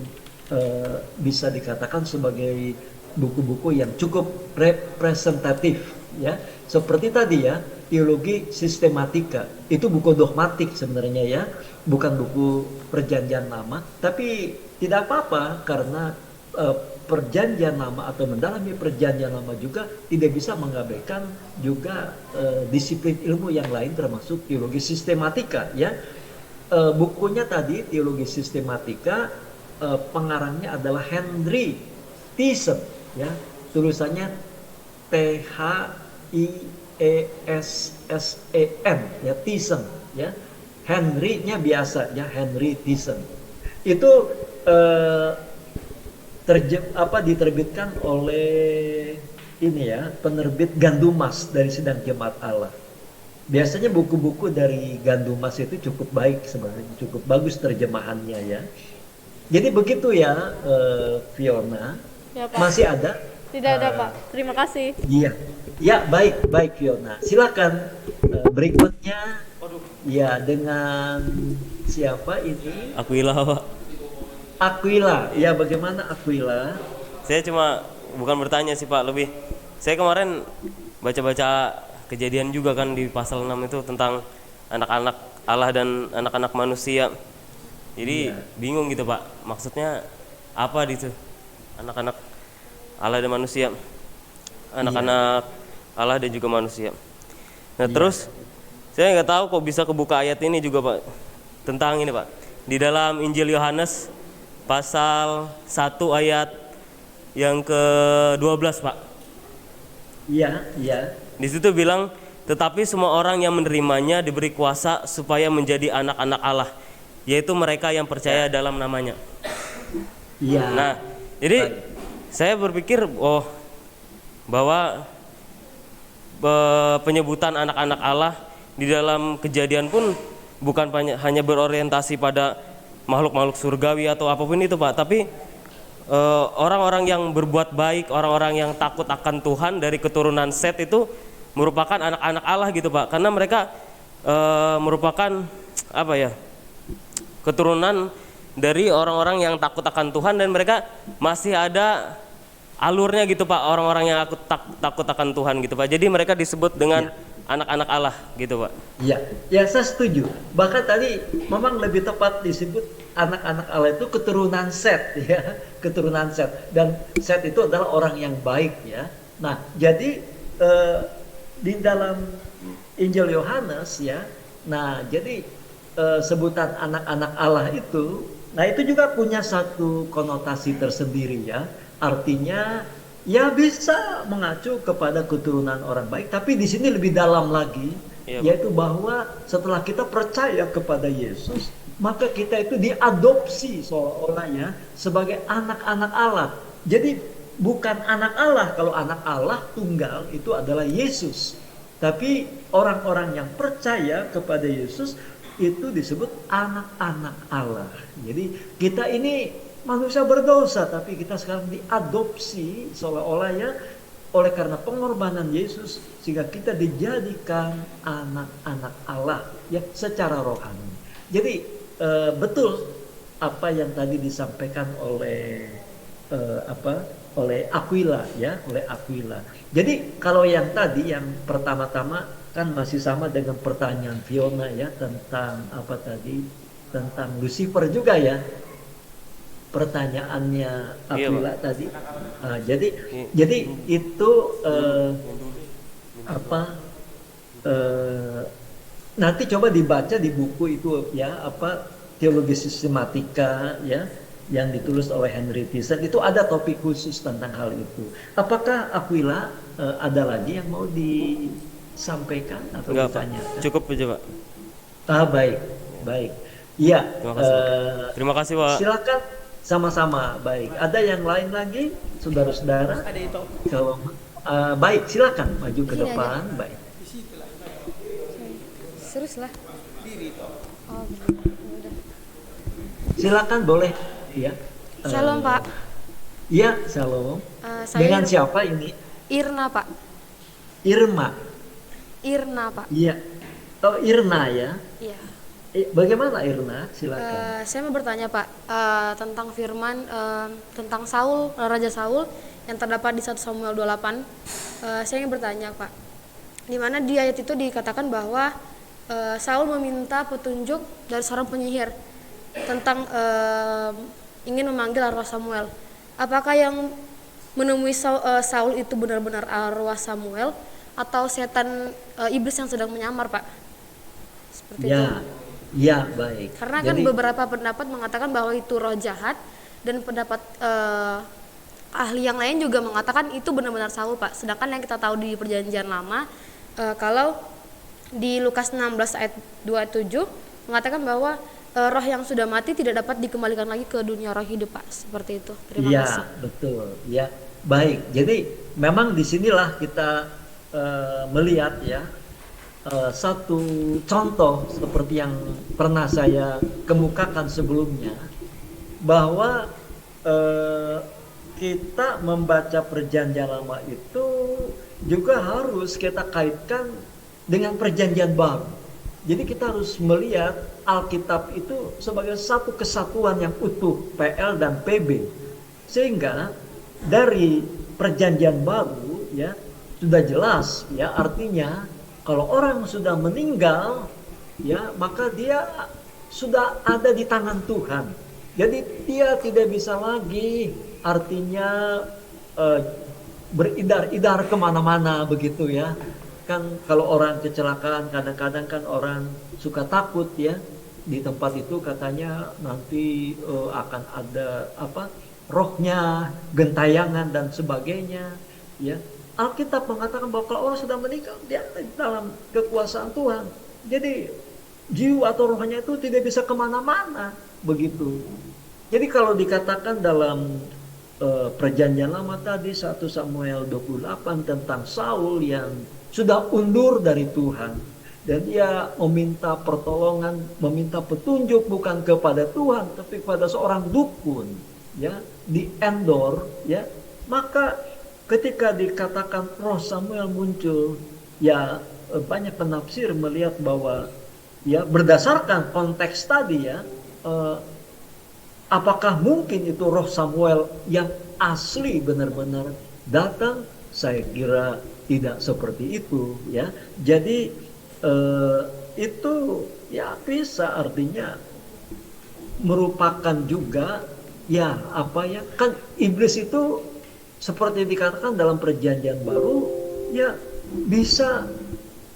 bisa dikatakan sebagai buku-buku yang cukup representatif ya. Seperti tadi ya, Teologi Sistematika, itu buku dogmatik sebenarnya ya, bukan buku Perjanjian Lama, tapi tidak apa-apa karena Perjanjian Lama atau mendalami Perjanjian Lama juga tidak bisa mengabaikan juga disiplin ilmu yang lain termasuk teologi sistematika ya. Bukunya tadi Teologi Sistematika
pengarangnya adalah Henry Thyssen, ya, tulisannya Thiesen, ya, Thyssen, ya. Henry-nya biasa, ya, Henry Thyssen. Itu diterbitkan oleh ini, ya, penerbit Gandumas dari Sidang Jemaat Allah. Biasanya buku-buku dari Gandumas itu cukup baik sebenarnya, cukup bagus terjemahannya, ya. Jadi begitu ya, Fiona.
Ya, Pak.
Masih ada?
Tidak ada, Pak. Terima kasih.
Iya, ya, baik Fiona. Silakan berikutnya. Ya, dengan siapa ini?
Aquila, Pak.
Aquila. Ya, bagaimana Aquila?
Saya cuma bukan bertanya sih Pak, lebih saya kemarin baca-baca kejadian juga kan di pasal 6 itu tentang anak-anak Allah dan anak-anak manusia. Jadi bingung gitu Pak, maksudnya apa itu anak-anak Allah dan manusia, anak-anak Allah dan juga manusia. Nah terus saya nggak tahu kok bisa kebuka ayat ini juga Pak, tentang ini Pak, di dalam Injil Yohanes pasal 1 ayat yang ke-12 Pak.
Iya.
Di situ bilang, tetapi semua orang yang menerimanya diberi kuasa supaya menjadi anak-anak Allah, yaitu mereka yang percaya dalam namanya.
Iya.
Nah, jadi saya berpikir bahwa penyebutan anak-anak Allah di dalam Kejadian pun bukan hanya berorientasi pada makhluk-makhluk surgawi atau apapun itu Pak, tapi orang-orang yang berbuat baik, orang-orang yang takut akan Tuhan dari keturunan Set itu merupakan anak-anak Allah gitu Pak, karena mereka merupakan keturunan dari orang-orang yang takut akan Tuhan, dan mereka masih ada alurnya gitu Pak, orang-orang yang takut akan Tuhan gitu Pak. Jadi mereka disebut dengan anak-anak Allah gitu Pak.
Ya, saya setuju. Bahkan tadi memang lebih tepat disebut anak-anak Allah itu keturunan Set, ya, keturunan Set. Dan Set itu adalah orang yang baik, ya. Nah, jadi di dalam Injil Yohanes, ya. Nah, jadi sebutan anak-anak Allah itu, nah itu juga punya satu konotasi tersendiri, ya. Artinya ya bisa mengacu kepada keturunan orang baik, tapi di sini lebih dalam lagi, yaitu bahwa setelah kita percaya kepada Yesus, maka kita itu diadopsi seolah-olah, ya, sebagai anak-anak Allah. Jadi bukan anak Allah, kalau anak Allah tunggal itu adalah Yesus. Tapi orang-orang yang percaya kepada Yesus itu disebut anak-anak Allah. Jadi kita ini manusia berdosa, tapi kita sekarang diadopsi seolah-olah, ya, oleh karena pengorbanan Yesus, sehingga kita dijadikan anak-anak Allah, ya, secara rohani. Jadi betul apa yang tadi disampaikan oleh Aquila, ya, oleh Aquila. Jadi kalau yang tadi yang pertama-tama kan masih sama dengan pertanyaan Fiona, ya, tentang tentang Lucifer juga, ya, pertanyaannya Aquila tadi. Jadi itu nanti coba dibaca di buku itu, ya, Teologi Sistematika, ya, yang ditulis oleh Henry Thyssen, itu ada topik khusus tentang hal itu. Apakah Aquila ada lagi yang mau disampaikan atau ditanyakan?
Cukup aja Pak.
Baik. Iya.
Terima kasih Pak.
Silakan. Sama-sama, baik. Ada yang lain lagi, saudara-saudara?
Ada itu.
Kalau baik, silakan maju ke depan. Baik.
Serius lah. Oh, udah.
Silakan, boleh. Ya.
Shalom Pak.
Iya, shalom. Dengan siapa ini?
Irna Pak.
Irma.
Irna Pak.
Iya. Oh, Irna, ya.
Iya.
Bagaimana Irna? Silakan.
Saya mau bertanya Pak tentang firman tentang Saul, Raja Saul yang terdapat di 1 Samuel 28. Saya ingin bertanya Pak, di mana di ayat itu dikatakan bahwa Saul meminta petunjuk dari seorang penyihir tentang ingin memanggil arwah Samuel. Apakah yang menemui Saul itu benar-benar arwah Samuel atau setan iblis yang sedang menyamar Pak? Seperti itu.
Ya, baik.
Karena kan beberapa pendapat mengatakan bahwa itu roh jahat dan pendapat ahli yang lain juga mengatakan itu benar-benar Saul, Pak. Sedangkan yang kita tahu di Perjanjian Lama, kalau di Lukas 16 ayat 27 mengatakan bahwa roh yang sudah mati tidak dapat dikembalikan lagi ke dunia roh hidup, Pak. Seperti itu. Terima
Ya,
kasih.
betul. Ya, baik. Jadi memang disinilah kita melihat ya satu contoh seperti yang pernah saya kemukakan sebelumnya, bahwa kita membaca Perjanjian Lama itu juga harus kita kaitkan dengan Perjanjian Baru. Jadi kita harus melihat Alkitab itu sebagai satu kesatuan yang utuh, PL dan PB. Sehingga dari Perjanjian Baru ya sudah jelas ya, artinya kalau orang sudah meninggal ya, maka dia sudah ada di tangan Tuhan. Jadi dia tidak bisa lagi artinya beridar-idar kemana-mana begitu ya. Kan kalau orang kecelakaan kadang-kadang kan orang suka takut ya, di tempat itu katanya nanti akan ada apa, rohnya, gentayangan dan sebagainya ya. Alkitab mengatakan bahwa kalau orang sudah meninggal, dia ada di dalam kekuasaan Tuhan. Jadi jiwa atau rohnya itu tidak bisa kemana-mana begitu. Jadi kalau dikatakan dalam Perjanjian Lama tadi 1 Samuel 28 tentang Saul yang sudah undur dari Tuhan dan dia meminta pertolongan, meminta petunjuk bukan kepada Tuhan tapi kepada seorang dukun ya di Endor ya, maka ketika dikatakan roh Samuel muncul ya, banyak penafsir melihat bahwa ya berdasarkan konteks tadi ya, apakah mungkin itu roh Samuel yang asli benar-benar datang? Saya kira tidak seperti itu ya. Jadi itu ya bisa artinya merupakan juga ya apa ya, kan iblis itu seperti dikatakan dalam Perjanjian Baru ya bisa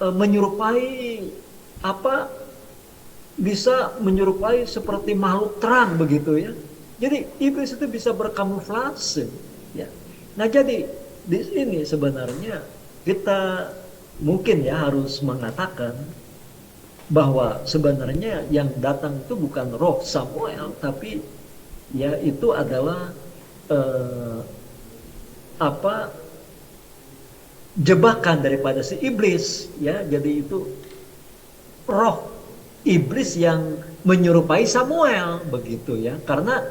menyerupai apa, bisa menyerupai seperti makhluk terang begitu ya. Jadi iblis itu bisa berkamuflase ya. Nah jadi di sini sebenarnya kita mungkin ya harus mengatakan bahwa sebenarnya yang datang itu bukan roh Samuel tapi ya itu adalah apa, jebakan daripada si iblis ya. Jadi itu roh iblis yang menyerupai Samuel begitu ya, karena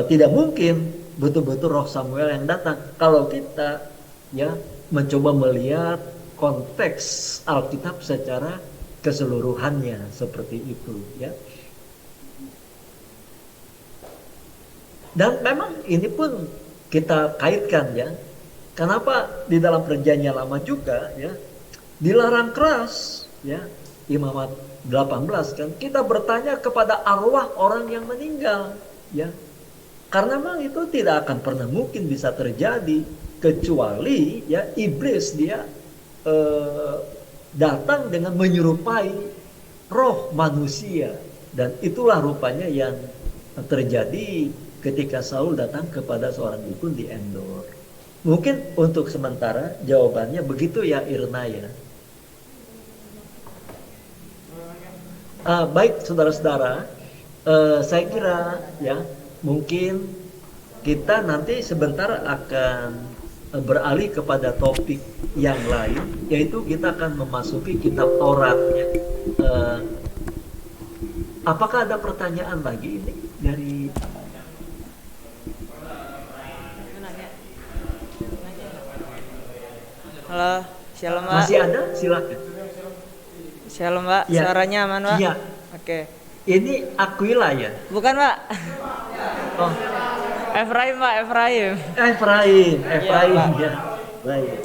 tidak mungkin betul-betul roh Samuel yang datang kalau kita ya mencoba melihat konteks Alkitab secara keseluruhannya seperti itu ya. Dan memang ini pun kita kaitkan ya, kenapa di dalam Perjanjian Lama juga ya dilarang keras ya, Imamat 18 kan, kita bertanya kepada arwah orang yang meninggal ya, karena memang itu tidak akan pernah mungkin bisa terjadi kecuali ya iblis dia datang dengan menyerupai roh manusia, dan itulah rupanya yang terjadi ketika Saul datang kepada seorang dukun di Endor. Mungkin untuk sementara jawabannya begitu ya Irna ya. Baik saudara-saudara, saya kira ya mungkin kita nanti sebentar akan beralih kepada topik yang lain, yaitu kita akan memasuki kitab Taurat ya. Apakah ada pertanyaan lagi ini dari
Halo, shalom Pak.
masih ada? Silakan.
Shalom Pak,
Ya.
suaranya aman Pak?
Iya.
Oke.
Ini Aquila ya?
Bukan Pak,
Oh,
Efraim Pak, Efraim.
Efraim
Pak.
ya. Baik.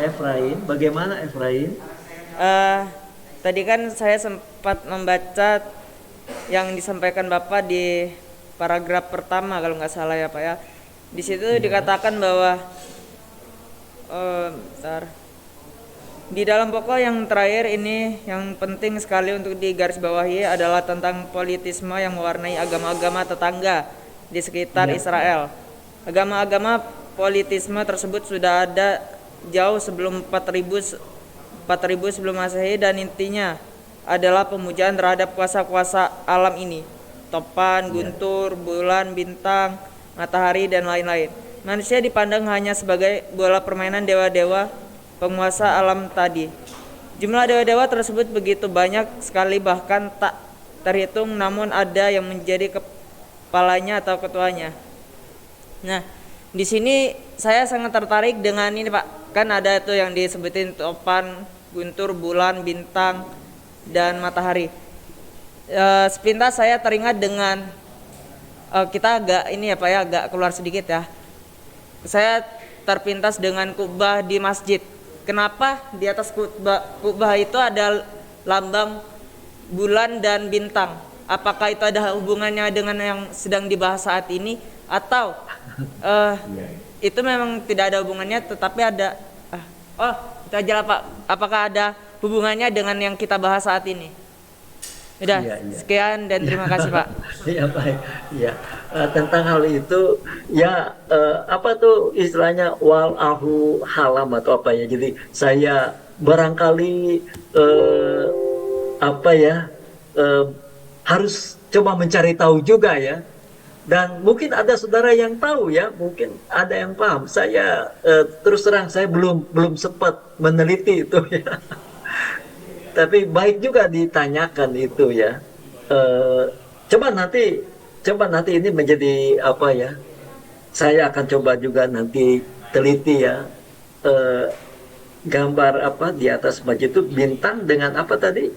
Efraim, bagaimana Efraim?
Tadi kan saya sempat membaca yang disampaikan Bapak di paragraf pertama kalau nggak salah ya Pak ya. Di situ dikatakan bahwa di dalam pokok yang terakhir ini yang penting sekali untuk digarisbawahi adalah tentang politisme yang mewarnai agama-agama tetangga di sekitar
Ya.
Israel. Agama-agama politisme tersebut sudah ada jauh sebelum 4000 sebelum Masehi, dan intinya adalah pemujaan terhadap kuasa-kuasa alam ini. Topan, guntur, bulan, bintang, matahari, dan lain-lain. Manusia dipandang hanya sebagai bola permainan dewa-dewa penguasa alam tadi. Jumlah dewa-dewa tersebut begitu banyak sekali, bahkan tak terhitung, namun ada yang menjadi kepalanya atau ketuanya. Nah, di sini saya sangat tertarik dengan ini, Pak. Kan ada itu yang disebutin topan, guntur, bulan, bintang, dan matahari. Sepintas saya teringat dengan kita agak ini ya Pak ya, agak keluar sedikit ya. Saya terpintas dengan kubah di masjid. Kenapa di atas kubah itu ada lambang bulan dan bintang? Apakah itu ada hubungannya dengan yang sedang dibahas saat ini, atau itu memang tidak ada hubungannya, tetapi ada itu aja lah Pak. Apakah ada hubungannya dengan yang kita bahas saat ini? Udah,
Iya.
sekian dan terima kasih Pak.
Ya baik, ya tentang hal itu ya apa tuh istilahnya walahu halam atau apa ya. Jadi saya barangkali apa ya harus coba mencari tahu juga ya. Dan mungkin ada saudara yang tahu ya, mungkin ada yang paham. Saya terus terang saya belum sempat meneliti itu ya. Tapi baik juga ditanyakan itu ya. Coba nanti ini menjadi apa ya? Saya akan coba juga nanti teliti ya. Gambar apa di atas masjid itu bintang dengan apa tadi?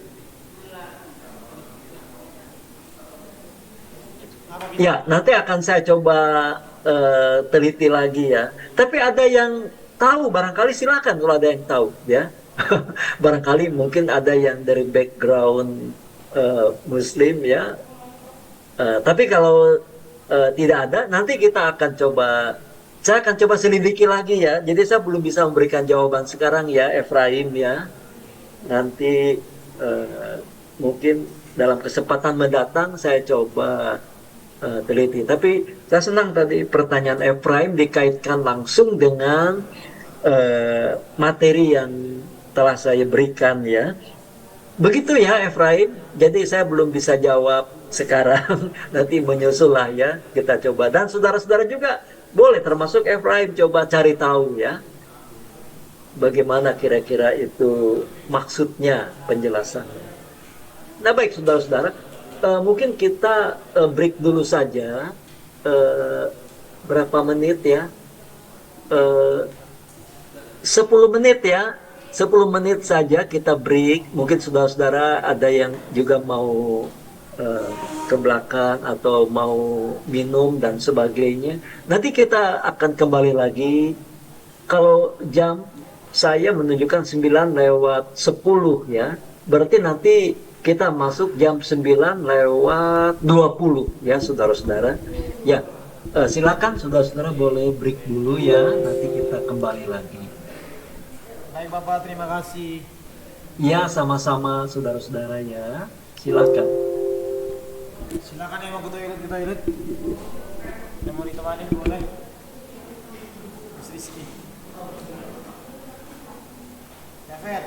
Ya, nanti akan saya coba teliti lagi ya. Tapi ada yang tahu, barangkali silakan kalau ada yang tahu ya. Barangkali mungkin ada yang dari background Muslim ya. Tapi kalau tidak ada, nanti kita akan saya akan coba selidiki lagi ya. Jadi saya belum bisa memberikan jawaban sekarang ya, Efraim ya. Nanti mungkin dalam kesempatan mendatang saya coba teliti. Tapi saya senang tadi pertanyaan Efraim dikaitkan langsung dengan materi yang telah saya berikan ya. Begitu ya Efraim. Jadi saya belum bisa jawab sekarang. Nanti menyusul lah ya. Kita coba. Dan saudara-saudara juga boleh, termasuk Efraim, coba cari tahu ya. Bagaimana kira-kira itu maksudnya penjelasannya. Nah baik saudara-saudara. Mungkin kita break dulu saja. Berapa menit ya? 10 menit ya. 10 menit saja kita break. Mungkin saudara-saudara ada yang juga mau ke belakang atau mau minum dan sebagainya. Nanti kita akan kembali lagi. Kalau jam saya menunjukkan 9:10 ya. Berarti nanti kita masuk jam 9:20 ya saudara-saudara. Ya, silakan saudara-saudara boleh break dulu ya. Nanti kita kembali lagi.
Baik Bapak, terima kasih.
Ya, sama-sama saudara-saudara ya. Silakan.
Silakan yang mau ke toilet. Yang mau ditemani boleh. Mas Rizky. David.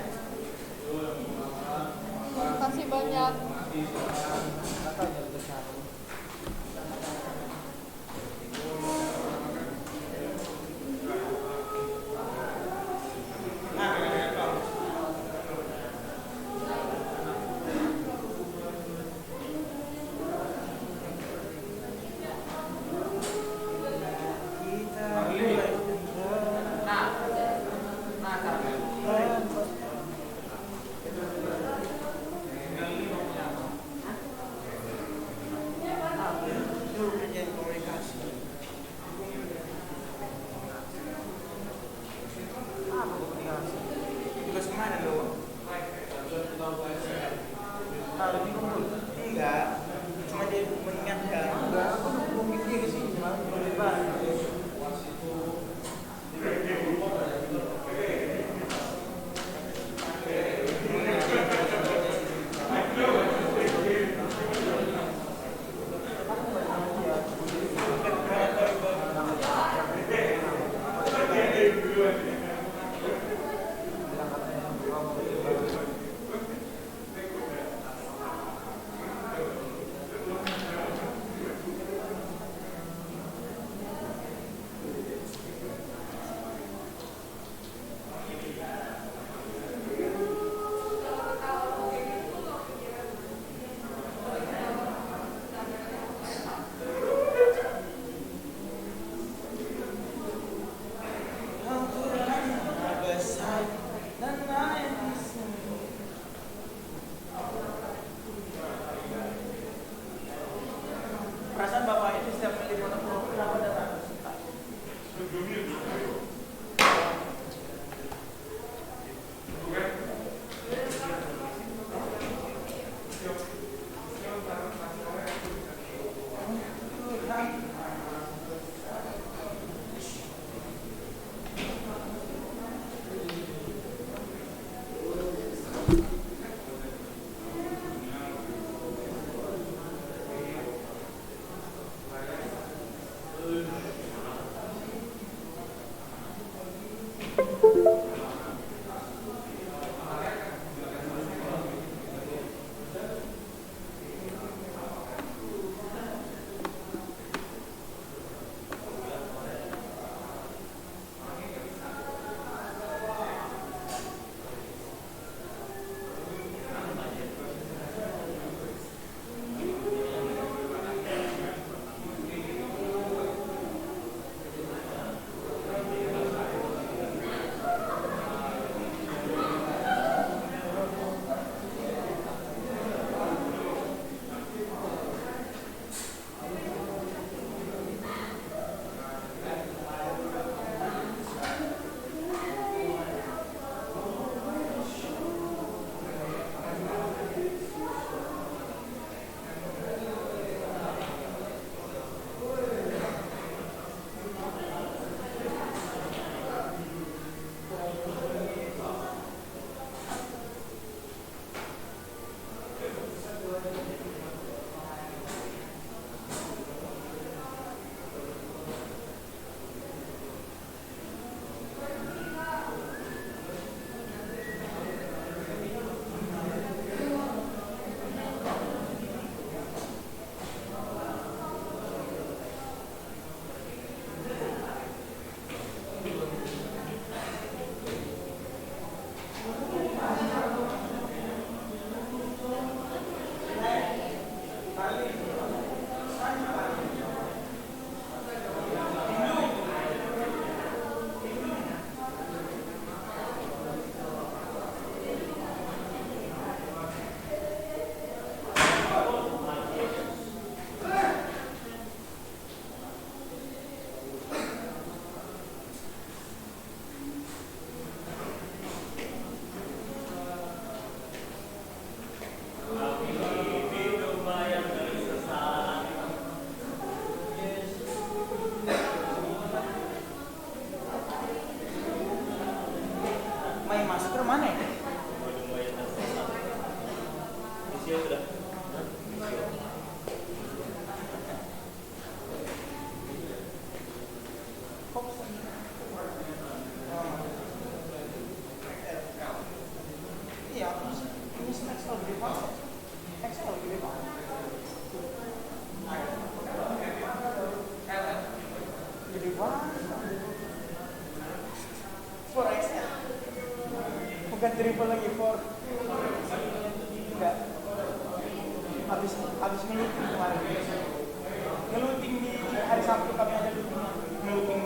Terima kasih banyak.
Main masker mana ya? Iya, ini XL gede banget. XL gede banget. Gede banget. 4XL. Bukan triple lagi, 4. Enggak. Habis ngeluting kemarin. Ngeluting di hari Sabtu kami ada ngeluting.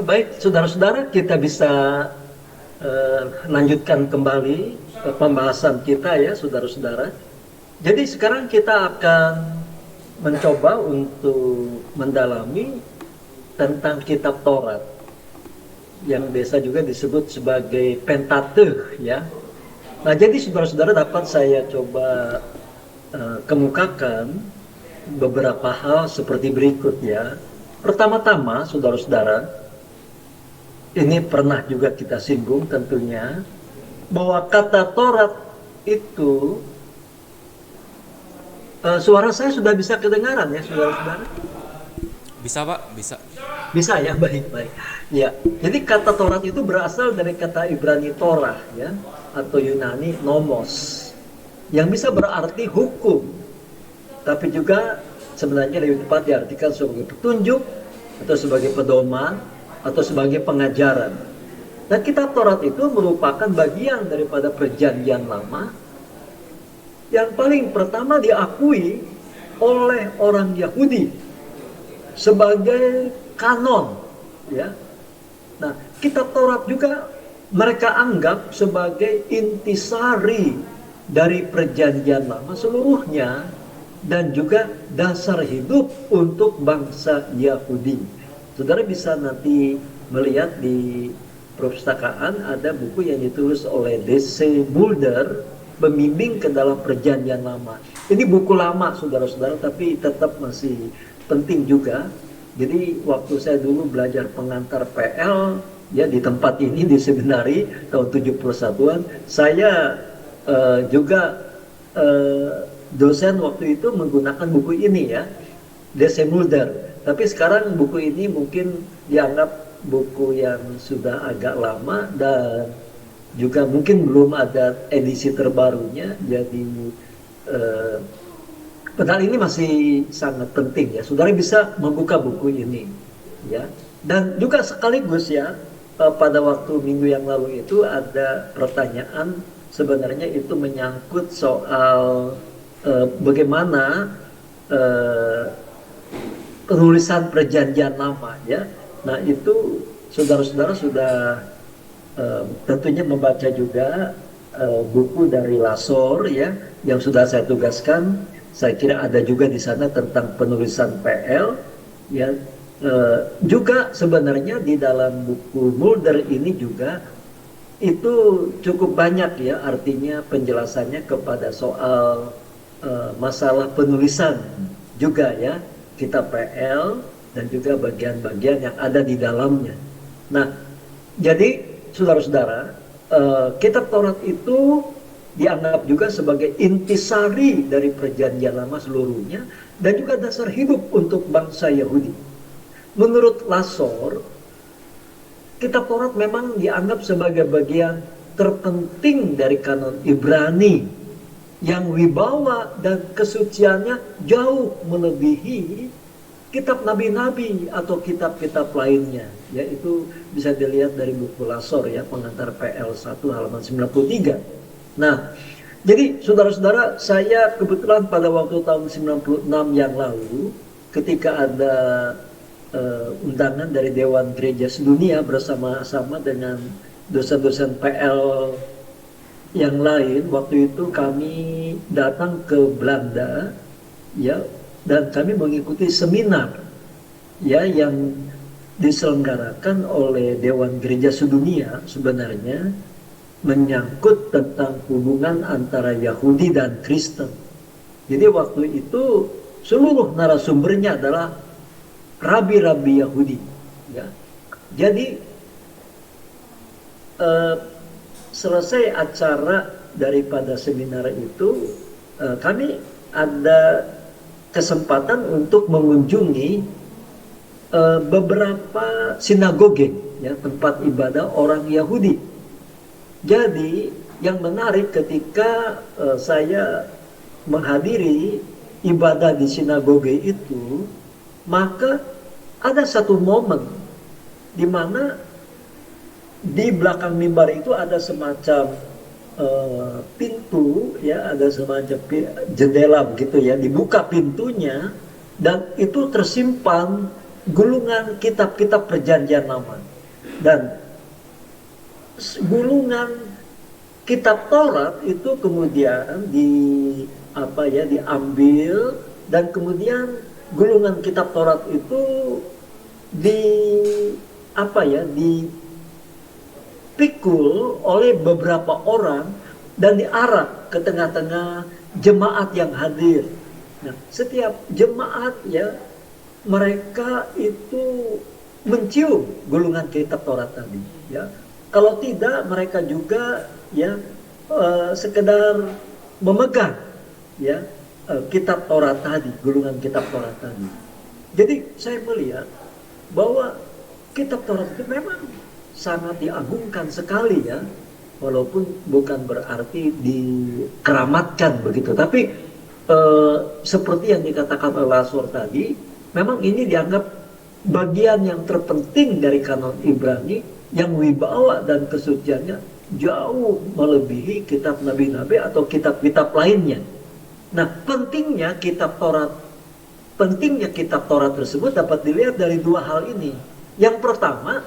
Baik, saudara-saudara, kita bisa lanjutkan kembali pembahasan kita ya, saudara-saudara. Jadi sekarang kita akan mencoba untuk mendalami tentang kitab Taurat yang biasa juga disebut sebagai Pentateuch ya. Nah, jadi saudara-saudara dapat saya coba kemukakan beberapa hal seperti berikut ya. Pertama-tama, saudara-saudara, ini pernah juga kita singgung tentunya, bahwa kata Taurat itu, suara saya sudah bisa kedengaran ya, saudara-saudara?
Bisa Pak, bisa.
Bisa ya, baik-baik. Ya, jadi kata Taurat itu berasal dari kata Ibrani Torah ya, atau Yunani nomos, yang bisa berarti hukum, tapi juga sebenarnya lebih tepat diartikan sebagai petunjuk atau sebagai pedoman atau sebagai pengajaran. Nah, kitab Taurat itu merupakan bagian daripada perjanjian lama yang paling pertama diakui oleh orang Yahudi sebagai kanon ya. Nah, kitab Taurat juga mereka anggap sebagai intisari dari perjanjian lama seluruhnya dan juga dasar hidup untuk bangsa Yahudi. Saudara bisa nanti melihat di perpustakaan ada buku yang ditulis oleh D.C. Mulder, Pembimbing ke dalam Perjanjian Lama. Ini buku lama, saudara-saudara, tapi tetap masih penting juga. Jadi waktu saya dulu belajar pengantar PL ya di tempat ini di seminari tahun 71-an, saya juga dosen waktu itu menggunakan buku ini ya, D.C. Mulder. Tapi sekarang buku ini mungkin dianggap buku yang sudah agak lama dan juga mungkin belum ada edisi terbarunya. Jadi padahal ini masih sangat penting ya. Saudara bisa membuka buku ini ya. Dan juga sekaligus ya, pada waktu minggu yang lalu itu ada pertanyaan, sebenarnya itu menyangkut soal bagaimana penulisan perjanjian lama ya. Nah, itu saudara-saudara sudah tentunya membaca juga buku dari Lasor ya yang sudah saya tugaskan. Saya kira ada juga di sana tentang penulisan PL ya. Juga sebenarnya di dalam buku Mulder ini juga itu cukup banyak ya, artinya penjelasannya kepada soal masalah penulisan juga ya, kitab PL dan juga bagian-bagian yang ada di dalamnya. Nah, jadi saudara-saudara, kitab Taurat itu dianggap juga sebagai intisari dari perjanjian lama seluruhnya dan juga dasar hidup untuk bangsa Yahudi. Menurut Lasor, kitab Taurat memang dianggap sebagai bagian terpenting dari kanon Ibrani yang wibawa dan kesuciannya jauh melebihi kitab nabi-nabi atau kitab-kitab lainnya. Yaitu bisa dilihat dari buku Lasor ya, pengantar PL 1 halaman 93. Nah, jadi saudara-saudara, saya kebetulan pada waktu tahun 96 yang lalu ketika ada undangan dari Dewan Gereja Sedunia bersama-sama dengan dosen-dosen PL yang lain, waktu itu kami datang ke Belanda ya, dan kami mengikuti seminar ya yang diselenggarakan oleh Dewan Gereja Sedunia, sebenarnya menyangkut tentang hubungan antara Yahudi dan Kristen. Jadi waktu itu seluruh narasumbernya adalah rabi-rabi Yahudi ya. Jadi selesai acara daripada seminar itu, kami ada kesempatan untuk mengunjungi beberapa sinagoge ya, tempat ibadah orang Yahudi. Jadi yang menarik ketika saya menghadiri ibadah di sinagoge itu, maka ada satu momen di mana di belakang mimbar itu ada semacam pintu, ya, ada semacam jendela begitu ya, dibuka pintunya dan itu tersimpan gulungan kitab-kitab perjanjian lama, dan gulungan kitab Taurat itu kemudian diambil, dan kemudian gulungan kitab Taurat itu dipikul oleh beberapa orang dan diarak ke tengah-tengah jemaat yang hadir. Nah, setiap jemaat ya, mereka itu mencium gulungan kitab Taurat tadi ya. Kalau tidak, mereka juga ya sekedar memegang ya kitab Taurat tadi, gulungan kitab Taurat tadi. Jadi saya melihat bahwa kitab Taurat itu memang sangat diagungkan sekali ya, walaupun bukan berarti dikeramatkan begitu, tapi seperti yang dikatakan oleh Lasor tadi, memang ini dianggap bagian yang terpenting dari kanon Ibrani, yang wibawa dan kesuciannya jauh melebihi kitab nabi-nabi atau kitab-kitab lainnya. Nah, pentingnya kitab Taurat tersebut dapat dilihat dari dua hal ini. Yang pertama,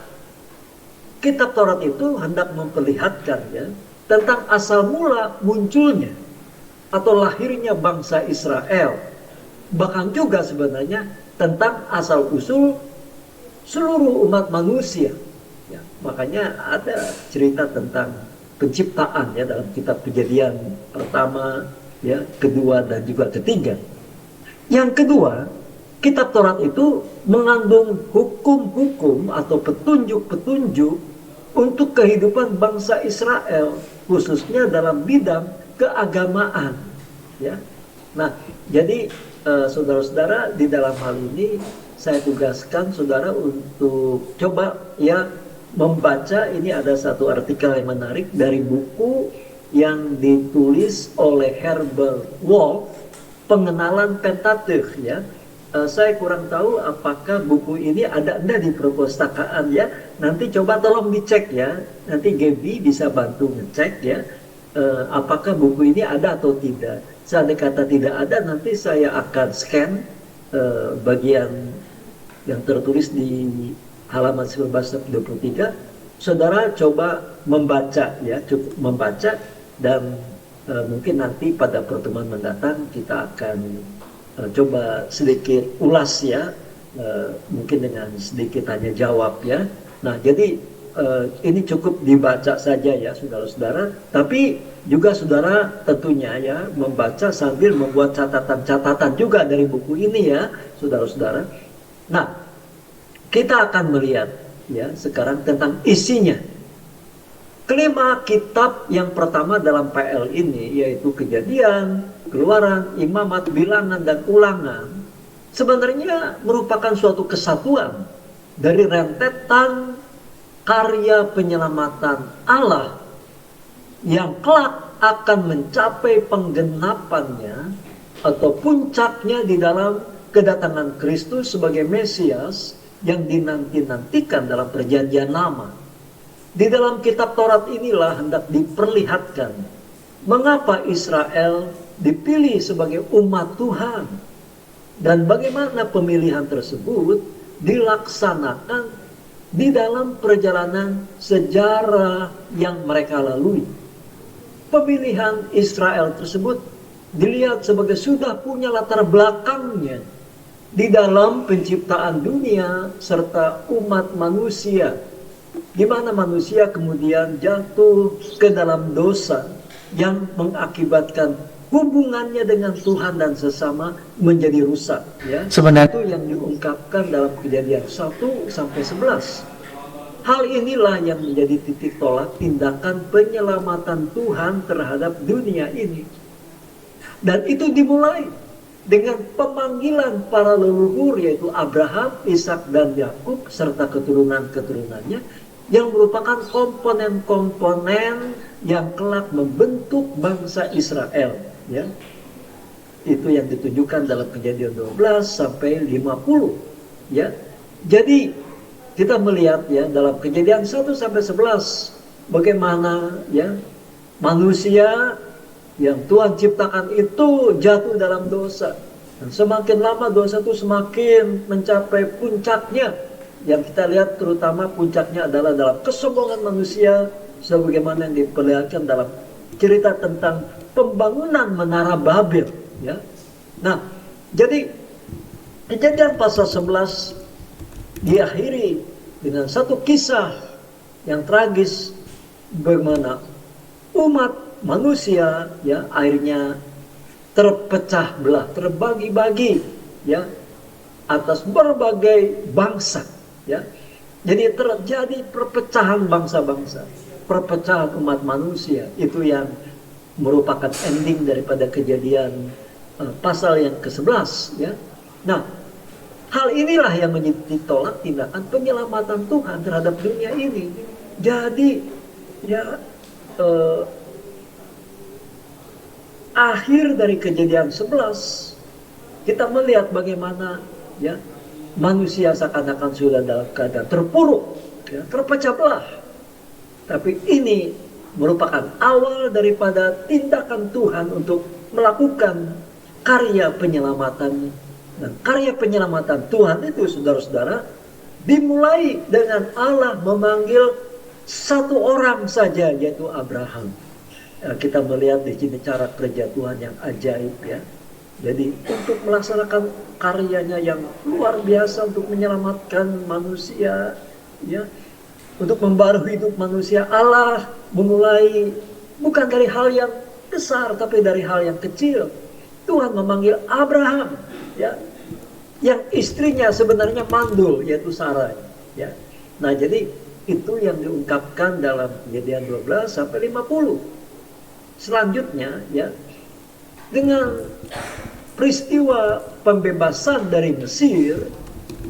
kitab Taurat itu hendak memperlihatkan ya tentang asal mula munculnya atau lahirnya bangsa Israel, bahkan juga sebenarnya tentang asal usul seluruh umat manusia ya. Makanya ada cerita tentang penciptaan ya dalam kitab Kejadian pertama ya, kedua dan juga ketiga. Yang kedua, kitab Taurat itu mengandung hukum-hukum atau petunjuk-petunjuk untuk kehidupan bangsa Israel, khususnya dalam bidang keagamaan ya. Nah, jadi saudara-saudara, di dalam hal ini saya tugaskan saudara untuk coba ya membaca. Ini ada satu artikel yang menarik dari buku yang ditulis oleh Herbert Wolf, Pengenalan Pentateuch ya. Saya kurang tahu apakah buku ini ada di perpustakaan ya. Nanti coba tolong dicek ya. Nanti Gaby bisa bantu ngecek ya, apakah buku ini ada atau tidak. Seandainya kata tidak ada, nanti saya akan scan bagian yang tertulis di halaman 1923. Saudara coba membaca ya, cukup membaca, dan mungkin nanti pada pertemuan mendatang kita akan coba sedikit ulas ya, mungkin dengan sedikit tanya jawab ya. Nah, jadi ini cukup dibaca saja ya saudara-saudara, tapi juga saudara tentunya ya membaca sambil membuat catatan-catatan juga dari buku ini ya saudara-saudara. Nah, kita akan melihat ya sekarang tentang isinya. Kelima kitab yang pertama dalam PL ini yaitu Kejadian, Keluaran, Imamat, Bilangan, dan Ulangan sebenarnya merupakan suatu kesatuan dari rentetan karya penyelamatan Allah yang kelak akan mencapai penggenapannya atau puncaknya di dalam kedatangan Kristus sebagai Mesias yang dinanti-nantikan dalam perjanjian lama. Di dalam kitab Taurat inilah hendak diperlihatkan mengapa Israel dipilih sebagai umat Tuhan dan bagaimana pemilihan tersebut dilaksanakan di dalam perjalanan sejarah yang mereka lalui. Pemilihan Israel tersebut dilihat sebagai sudah punya latar belakangnya di dalam penciptaan dunia serta umat manusia, di mana manusia kemudian jatuh ke dalam dosa yang mengakibatkan hubungannya dengan Tuhan dan sesama menjadi rusak ya. Sebenarnya itu yang diungkapkan dalam Kejadian 1 sampai 11. Hal inilah yang menjadi titik tolak tindakan penyelamatan Tuhan terhadap dunia ini. Dan itu dimulai dengan pemanggilan para leluhur yaitu Abraham, Ishak, dan Yakub serta keturunan-keturunannya yang merupakan komponen-komponen yang kelak membentuk bangsa Israel ya. Itu yang ditunjukkan dalam Kejadian 12 sampai 50, ya. Jadi kita melihat ya dalam Kejadian 1 sampai 11 bagaimana ya manusia yang Tuhan ciptakan itu jatuh dalam dosa. Dan semakin lama dosa itu semakin mencapai puncaknya. Yang kita lihat terutama puncaknya adalah dalam kesombongan manusia, sebagaimana yang diperlihatkan dalam cerita tentang pembangunan Menara Babel, ya. Nah, jadi Kejadian pasal 11 diakhiri dengan satu kisah yang tragis, bagaimana umat manusia ya akhirnya terpecah belah, terbagi-bagi ya atas berbagai bangsa ya. Jadi terjadi perpecahan bangsa-bangsa, perpecahan umat manusia. Itu yang merupakan ending daripada Kejadian pasal yang ke-11 ya. Nah, hal inilah yang ditolak tindakan penyelamatan Tuhan terhadap dunia ini. Jadi ya akhir dari Kejadian 11 kita melihat bagaimana ya manusia seakan-akan sudah dalam keadaan terpuruk, ya, terpecah belah. Tapi ini merupakan awal daripada tindakan Tuhan untuk melakukan karya penyelamatan. Dan karya penyelamatan Tuhan itu, saudara-saudara, dimulai dengan Allah memanggil satu orang saja, yaitu Abraham. Ya, kita melihat di sini cara kerja Tuhan yang ajaib ya. Jadi untuk melaksanakan karyanya yang luar biasa untuk menyelamatkan manusia, ya, untuk membaharui hidup manusia, Allah memulai bukan dari hal yang besar, tapi dari hal yang kecil. Tuhan memanggil Abraham, ya, yang istrinya sebenarnya mandul, yaitu Sarai, ya. Nah, jadi itu yang diungkapkan dalam Kejadian 12 sampai 50. Selanjutnya, ya, dengan peristiwa pembebasan dari Mesir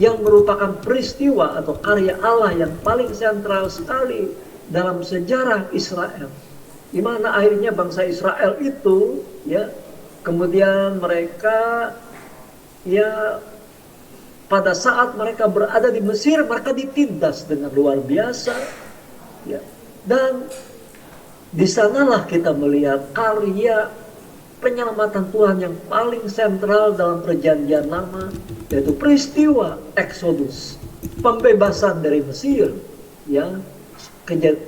yang merupakan peristiwa atau karya Allah yang paling sentral sekali dalam sejarah Israel, di mana akhirnya bangsa Israel itu ya kemudian mereka ya pada saat mereka berada di Mesir mereka ditindas dengan luar biasa ya, dan di sanalah kita melihat karya penyelamatan Tuhan yang paling sentral dalam Perjanjian Lama, yaitu peristiwa Exodus, pembebasan dari Mesir, ya,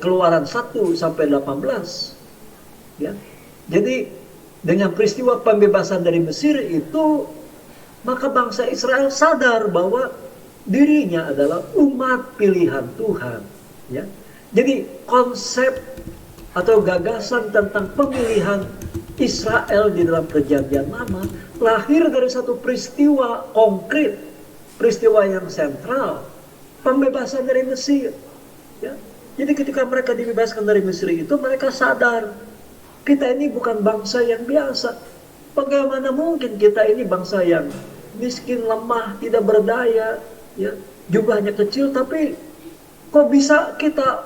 Keluaran 1 sampai 18. Ya. Jadi dengan peristiwa pembebasan dari Mesir itu, maka bangsa Israel sadar bahwa dirinya adalah umat pilihan Tuhan. Ya. Jadi konsep atau gagasan tentang pemilihan Israel di dalam Perjanjian Lama lahir dari satu peristiwa konkret, peristiwa yang sentral, pembebasan dari Mesir. Ya. Jadi ketika mereka dibebaskan dari Mesir itu, mereka sadar kita ini bukan bangsa yang biasa. Bagaimana mungkin kita ini bangsa yang miskin, lemah, tidak berdaya, ya, jumlahnya kecil, tapi kok bisa kita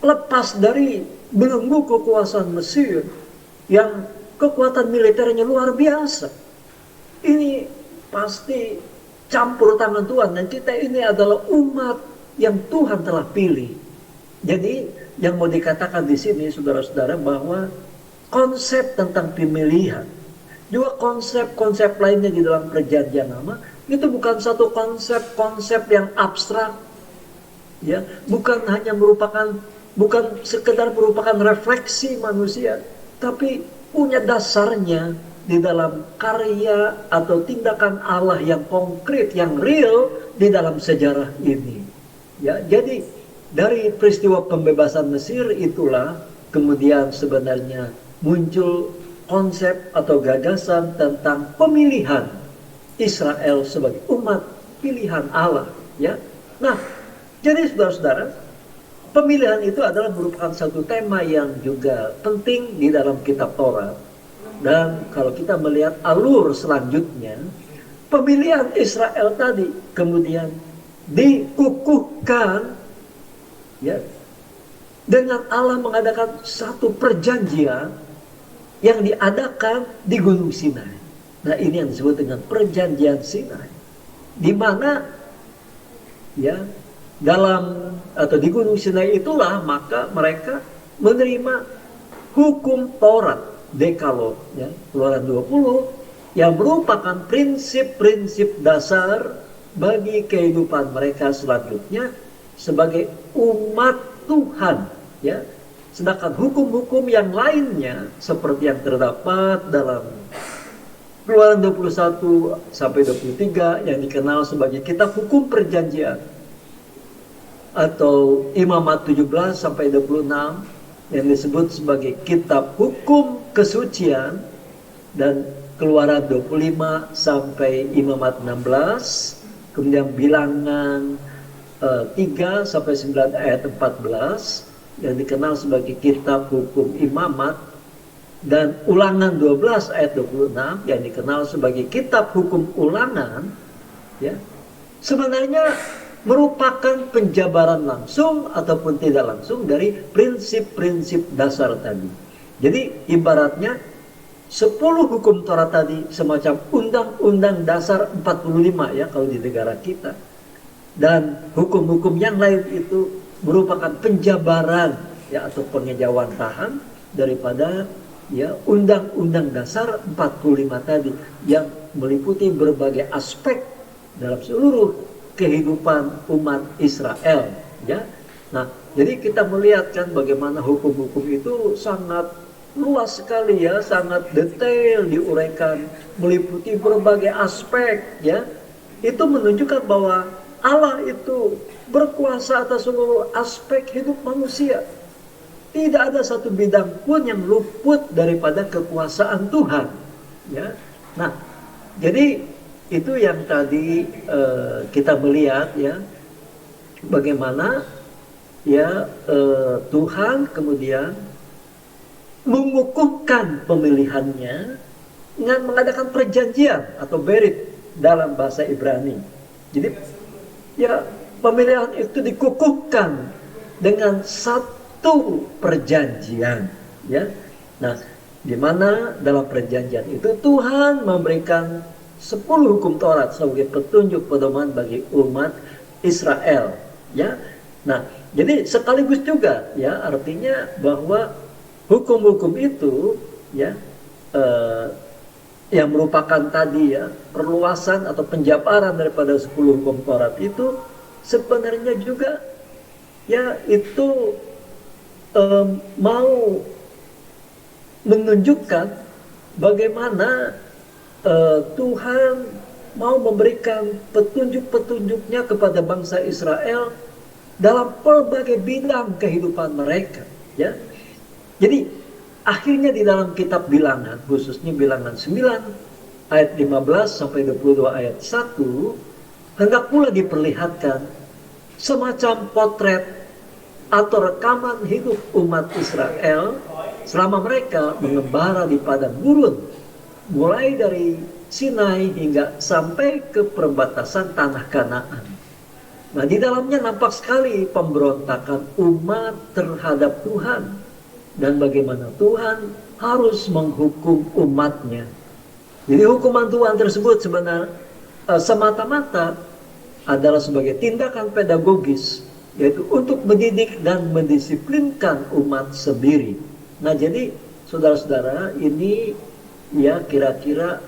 lepas dari belenggu kekuasaan Mesir yang kekuatan militernya luar biasa. Ini pasti campur tangan Tuhan, dan kita ini adalah umat yang Tuhan telah pilih. Jadi yang mau dikatakan di sini saudara-saudara bahwa konsep tentang pemilihan, juga konsep-konsep lainnya di dalam Perjanjian Lama itu bukan satu konsep yang abstrak, ya, bukan sekedar merupakan refleksi manusia, tapi punya dasarnya di dalam karya atau tindakan Allah yang konkret, yang real di dalam sejarah ini. Ya, jadi dari peristiwa pembebasan Mesir itulah kemudian sebenarnya muncul konsep atau gagasan tentang pemilihan Israel sebagai umat pilihan Allah. Ya, nah, jadi saudara-saudara, pemilihan itu adalah merupakan satu tema yang juga penting di dalam kitab Taurat. Dan kalau kita melihat alur selanjutnya, pemilihan Israel tadi kemudian dikukuhkan ya, dengan Allah mengadakan satu perjanjian yang diadakan di Gunung Sinai. Nah, ini yang disebut dengan perjanjian Sinai, di mana ya dalam atau di Gunung Sinai itulah maka mereka menerima hukum Taurat, Dekalog, ya, Keluaran 20, yang merupakan prinsip-prinsip dasar bagi kehidupan mereka selanjutnya sebagai umat Tuhan, ya. Sedangkan hukum-hukum yang lainnya seperti yang terdapat dalam Keluaran 21 sampai 23 yang dikenal sebagai kitab hukum perjanjian, atau Imamat 17 sampai 26 yang disebut sebagai kitab hukum kesucian, dan Keluaran 25 sampai Imamat 16, kemudian Bilangan 3 sampai 9 ayat 14 yang dikenal sebagai kitab hukum imamat, dan Ulangan 12 ayat 26 yang dikenal sebagai kitab hukum ulangan, ya, sebenarnya merupakan penjabaran langsung ataupun tidak langsung dari prinsip-prinsip dasar tadi. Jadi ibaratnya 10 hukum Taurat tadi semacam undang-undang dasar 45 ya kalau di negara kita. Dan hukum-hukum yang lain itu merupakan penjabaran ya atau pengejawantahan daripada ya undang-undang dasar 45 tadi yang meliputi berbagai aspek dalam seluruh kehidupan umat Israel, ya. Nah, jadi kita melihat kan bagaimana hukum-hukum itu sangat luas sekali ya, sangat detail diuraikan, meliputi berbagai aspek, ya. Itu menunjukkan bahwa Allah itu berkuasa atas seluruh aspek hidup manusia. Tidak ada satu bidang pun yang luput daripada kekuasaan Tuhan, ya. Nah, jadi itu yang tadi kita melihat ya, bagaimana ya Tuhan kemudian mengukuhkan pemilihannya dengan mengadakan perjanjian atau berit dalam bahasa Ibrani. Jadi ya pemilihan itu dikukuhkan dengan satu perjanjian, ya. Nah, di mana dalam perjanjian itu Tuhan memberikan 10 hukum Taurat sebagai petunjuk pedoman bagi umat Israel, ya. Nah, jadi sekaligus juga ya artinya bahwa hukum-hukum itu ya yang merupakan tadi ya perluasan atau penjabaran daripada 10 hukum Taurat itu sebenarnya juga ya itu mau menunjukkan bagaimana Tuhan mau memberikan petunjuk-petunjuknya kepada bangsa Israel dalam berbagai bidang kehidupan mereka, ya. Jadi akhirnya di dalam kitab Bilangan, khususnya Bilangan 9 ayat 15 sampai 22 ayat 1, hendak pula diperlihatkan semacam potret atau rekaman hidup umat Israel selama mereka mengembara di padang gurun, mulai dari Sinai hingga sampai ke perbatasan tanah Kanaan. Nah, di dalamnya nampak sekali pemberontakan umat terhadap Tuhan dan bagaimana Tuhan harus menghukum umatnya. Jadi hukuman Tuhan tersebut sebenarnya semata-mata adalah sebagai tindakan pedagogis, yaitu untuk mendidik dan mendisiplinkan umat sendiri. Nah, jadi saudara-saudara, ini ya kira-kira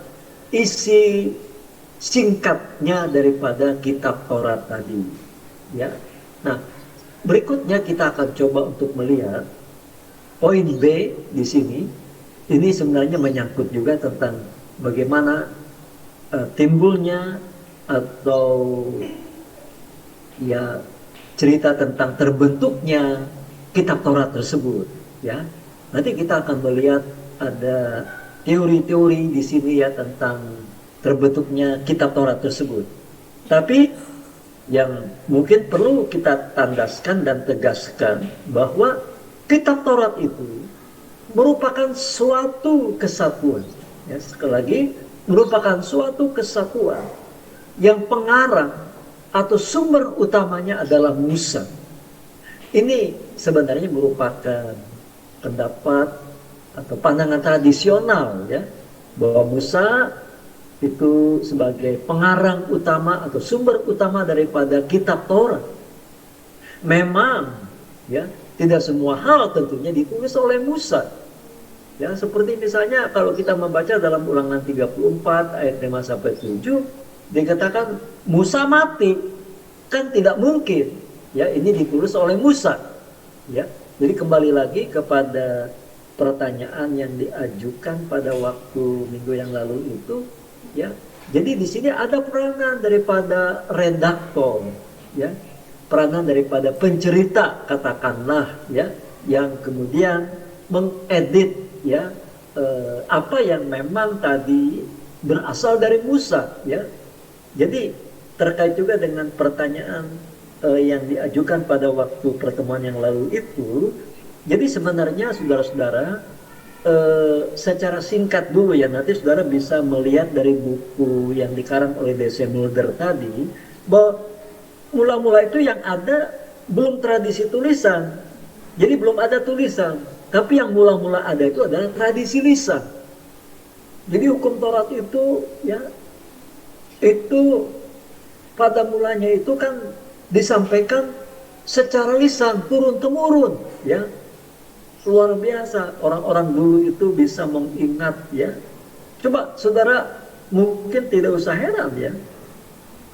isi singkatnya daripada kitab Taurat tadi, ya. Nah, berikutnya kita akan coba untuk melihat poin B di sini. Ini sebenarnya menyangkut juga tentang bagaimana timbulnya atau ya cerita tentang terbentuknya kitab Taurat tersebut, ya. Nanti kita akan melihat ada teori-teori di sini ya tentang terbentuknya kitab Taurat tersebut. Tapi yang mungkin perlu kita tandaskan dan tegaskan bahwa kitab Taurat itu merupakan suatu kesatuan. Ya, sekali lagi, merupakan suatu kesatuan yang pengarang atau sumber utamanya adalah Musa. Ini sebenarnya merupakan pendapat atau pandangan tradisional ya, bahwa Musa itu sebagai pengarang utama atau sumber utama daripada kitab Taurat. Memang ya, tidak semua hal tentunya ditulis oleh Musa. Ya, seperti misalnya kalau kita membaca dalam Ulangan 34 ayat 5 sampai 7 dikatakan Musa mati. Kan tidak mungkin. Ya, ini ditulis oleh Musa. Ya. Jadi kembali lagi kepada pertanyaan yang diajukan pada waktu minggu yang lalu itu, ya. Jadi di sini ada peranan daripada redaktor, ya. Peranan daripada pencerita katakanlah, ya, yang kemudian mengedit, ya, apa yang memang tadi berasal dari Musa, ya. Jadi terkait juga dengan pertanyaan yang diajukan pada waktu pertemuan yang lalu itu. Jadi sebenarnya saudara-saudara, secara singkat dulu ya, nanti saudara bisa melihat dari buku yang dikarang oleh D.C. Mulder tadi, bahwa mula-mula itu yang ada belum tradisi tulisan. Jadi belum ada tulisan, tapi yang mula-mula ada itu adalah tradisi lisan. Jadi hukum Taurat itu, ya, itu pada mulanya itu kan disampaikan secara lisan turun-temurun, ya. Luar biasa, orang-orang dulu itu bisa mengingat, ya. Coba saudara mungkin tidak usah heran, ya.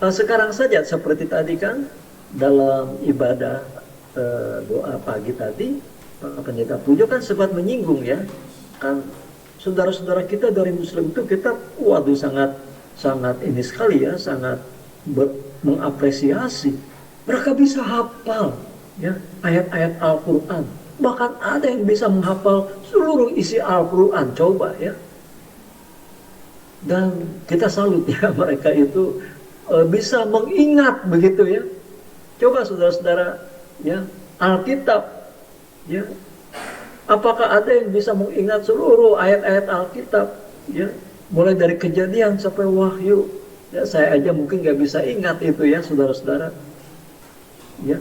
Sekarang saja seperti tadi kan dalam ibadah doa pagi tadi, Pak Pendeta Pujo kan sempat menyinggung, ya. Kan saudara-saudara kita dari Muslim itu kita waduh sangat ini sekali, ya, sangat mengapresiasi. Mereka bisa hafal, ya, ayat-ayat Al-Quran. Bahkan ada yang bisa menghafal seluruh isi Al-Quran. Coba, ya. Dan kita salut, ya, mereka itu bisa mengingat begitu, ya. Coba saudara-saudara, ya, Alkitab, ya. Apakah ada yang bisa mengingat seluruh ayat-ayat Alkitab, ya, mulai dari Kejadian sampai Wahyu? Ya, saya aja mungkin nggak bisa ingat itu, ya, saudara-saudara. Ya,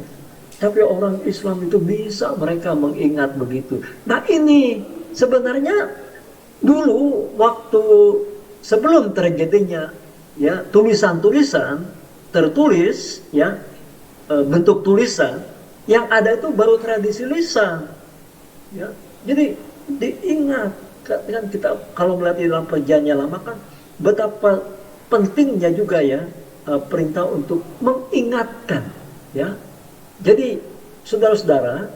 tapi orang Islam itu bisa mereka mengingat begitu. Nah, ini sebenarnya dulu waktu sebelum terjadinya, ya, tulisan-tulisan tertulis, ya, bentuk tulisan yang ada itu baru tradisi lisan, ya. Jadi diingat kan, kita kalau melihat di dalam Perjanjian Lama kan betapa pentingnya juga, ya, perintah untuk mengingatkan, ya. Jadi saudara-saudara,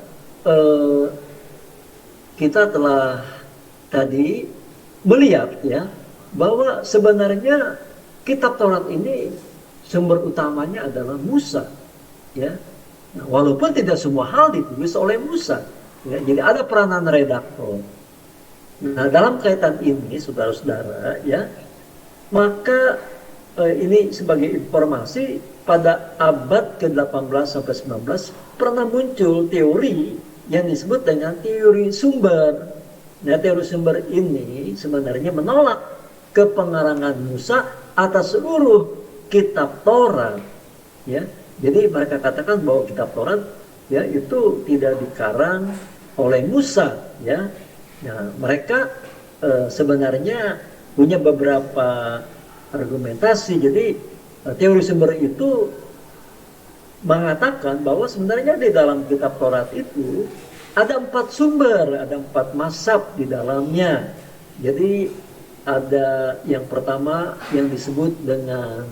kita telah tadi melihat, ya, bahwa sebenarnya kitab Taurat ini sumber utamanya adalah Musa, ya. Nah, walaupun tidak semua hal ditulis oleh Musa, ya, jadi ada peranan redaktor. Nah, dalam kaitan ini saudara-saudara, ya, maka ini sebagai informasi, pada abad ke-18 sampai 19 pernah muncul teori yang disebut dengan teori sumber. Nah, teori sumber ini sebenarnya menolak kepengarangan Musa atas seluruh kitab Taurat, ya. Jadi mereka katakan bahwa kitab Taurat, ya, itu tidak dikarang oleh Musa, ya. Nah, mereka sebenarnya punya beberapa argumentasi. Jadi teori sumber itu mengatakan bahwa sebenarnya di dalam kitab Taurat itu ada 4 sumber, ada 4 mazhab di dalamnya. Jadi ada yang pertama yang disebut dengan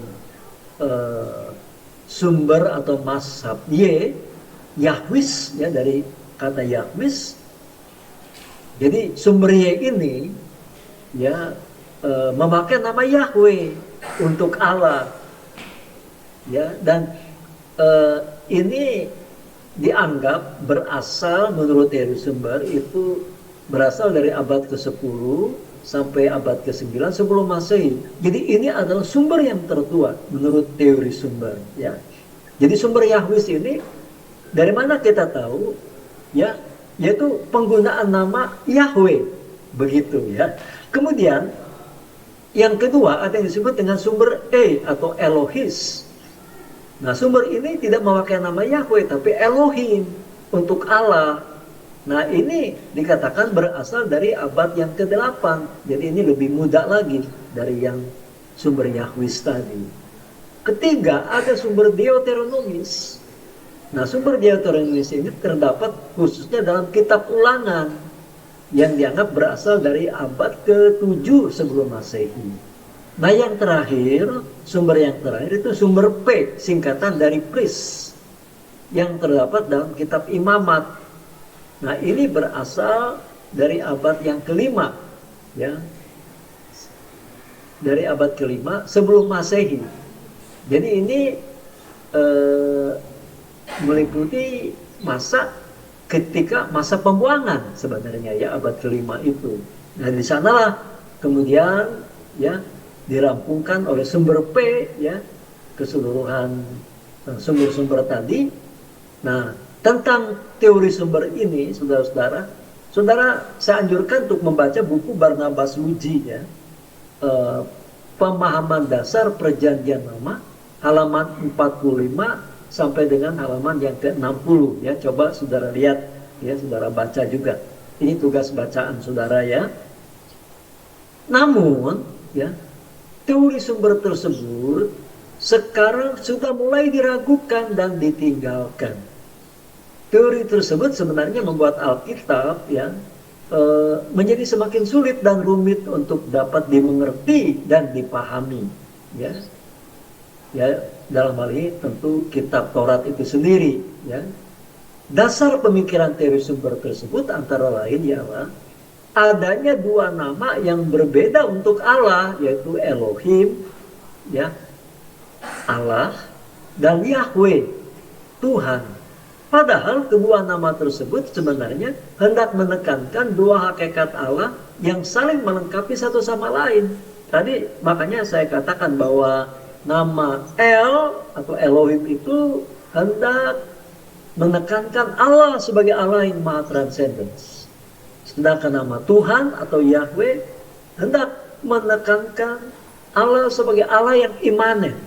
sumber atau mazhab Yahwis, ya, dari kata Yahwis. Jadi sumber ini, ya, memakai nama Yahweh untuk Allah. Ya, dan ini dianggap berasal menurut teori sumber itu berasal dari abad ke-10 sampai abad ke-9 sebelum Masehi. Jadi ini adalah sumber yang tertua menurut teori sumber, ya. Jadi sumber Yahwis ini dari mana kita tahu, ya, yaitu penggunaan nama Yahweh, begitu, ya. Kemudian yang kedua ada yang disebut dengan sumber atau Elohis. Nah, sumber ini tidak memakai nama Yahweh tapi Elohim untuk Allah. Nah, ini dikatakan berasal dari abad yang ke-8. Jadi ini lebih muda lagi dari yang sumber Yahwist tadi. Ketiga, ada sumber Deuteronomis. Nah, sumber Deuteronomis ini terdapat khususnya dalam kitab Ulangan yang dianggap berasal dari abad ke-7 sebelum Masehi. Nah, yang terakhir, sumber yang terakhir itu sumber P, singkatan dari Pris, yang terdapat dalam kitab Imamat. Nah, ini berasal dari abad yang kelima, ya, dari abad kelima sebelum Masehi. Jadi ini meliputi ketika masa pembuangan sebenarnya, ya, abad kelima itu. Nah, di sanalah kemudian, ya, dirampungkan oleh sumber P, ya, keseluruhan sumber-sumber tadi. Nah, tentang teori sumber ini, saudara-saudara, saya anjurkan untuk membaca buku Barnabas Luji, ya, Pemahaman Dasar Perjanjian Lama, halaman 45 sampai dengan halaman yang ke-60, ya. Coba saudara lihat, ya, saudara baca juga. Ini tugas bacaan saudara, ya. Namun, ya, teori sumber tersebut sekarang sudah mulai diragukan dan ditinggalkan. Teori tersebut sebenarnya membuat Alkitab, ya, menjadi semakin sulit dan rumit untuk dapat dimengerti dan dipahami, ya. Ya, dalam hal ini tentu kitab Taurat itu sendiri, ya. Dasar pemikiran teori sumber tersebut antara lain ialah adanya dua nama yang berbeda untuk Allah, yaitu Elohim, ya, Allah, dan Yahweh, Tuhan. Padahal kedua nama tersebut sebenarnya hendak menekankan dua hakikat Allah yang saling melengkapi satu sama lain. Tadi makanya saya katakan bahwa nama El atau Elohim itu hendak menekankan Allah sebagai Allah yang maha transcendence. Sedangkan nama Tuhan atau Yahweh hendak menekankan Allah sebagai Allah yang imanen.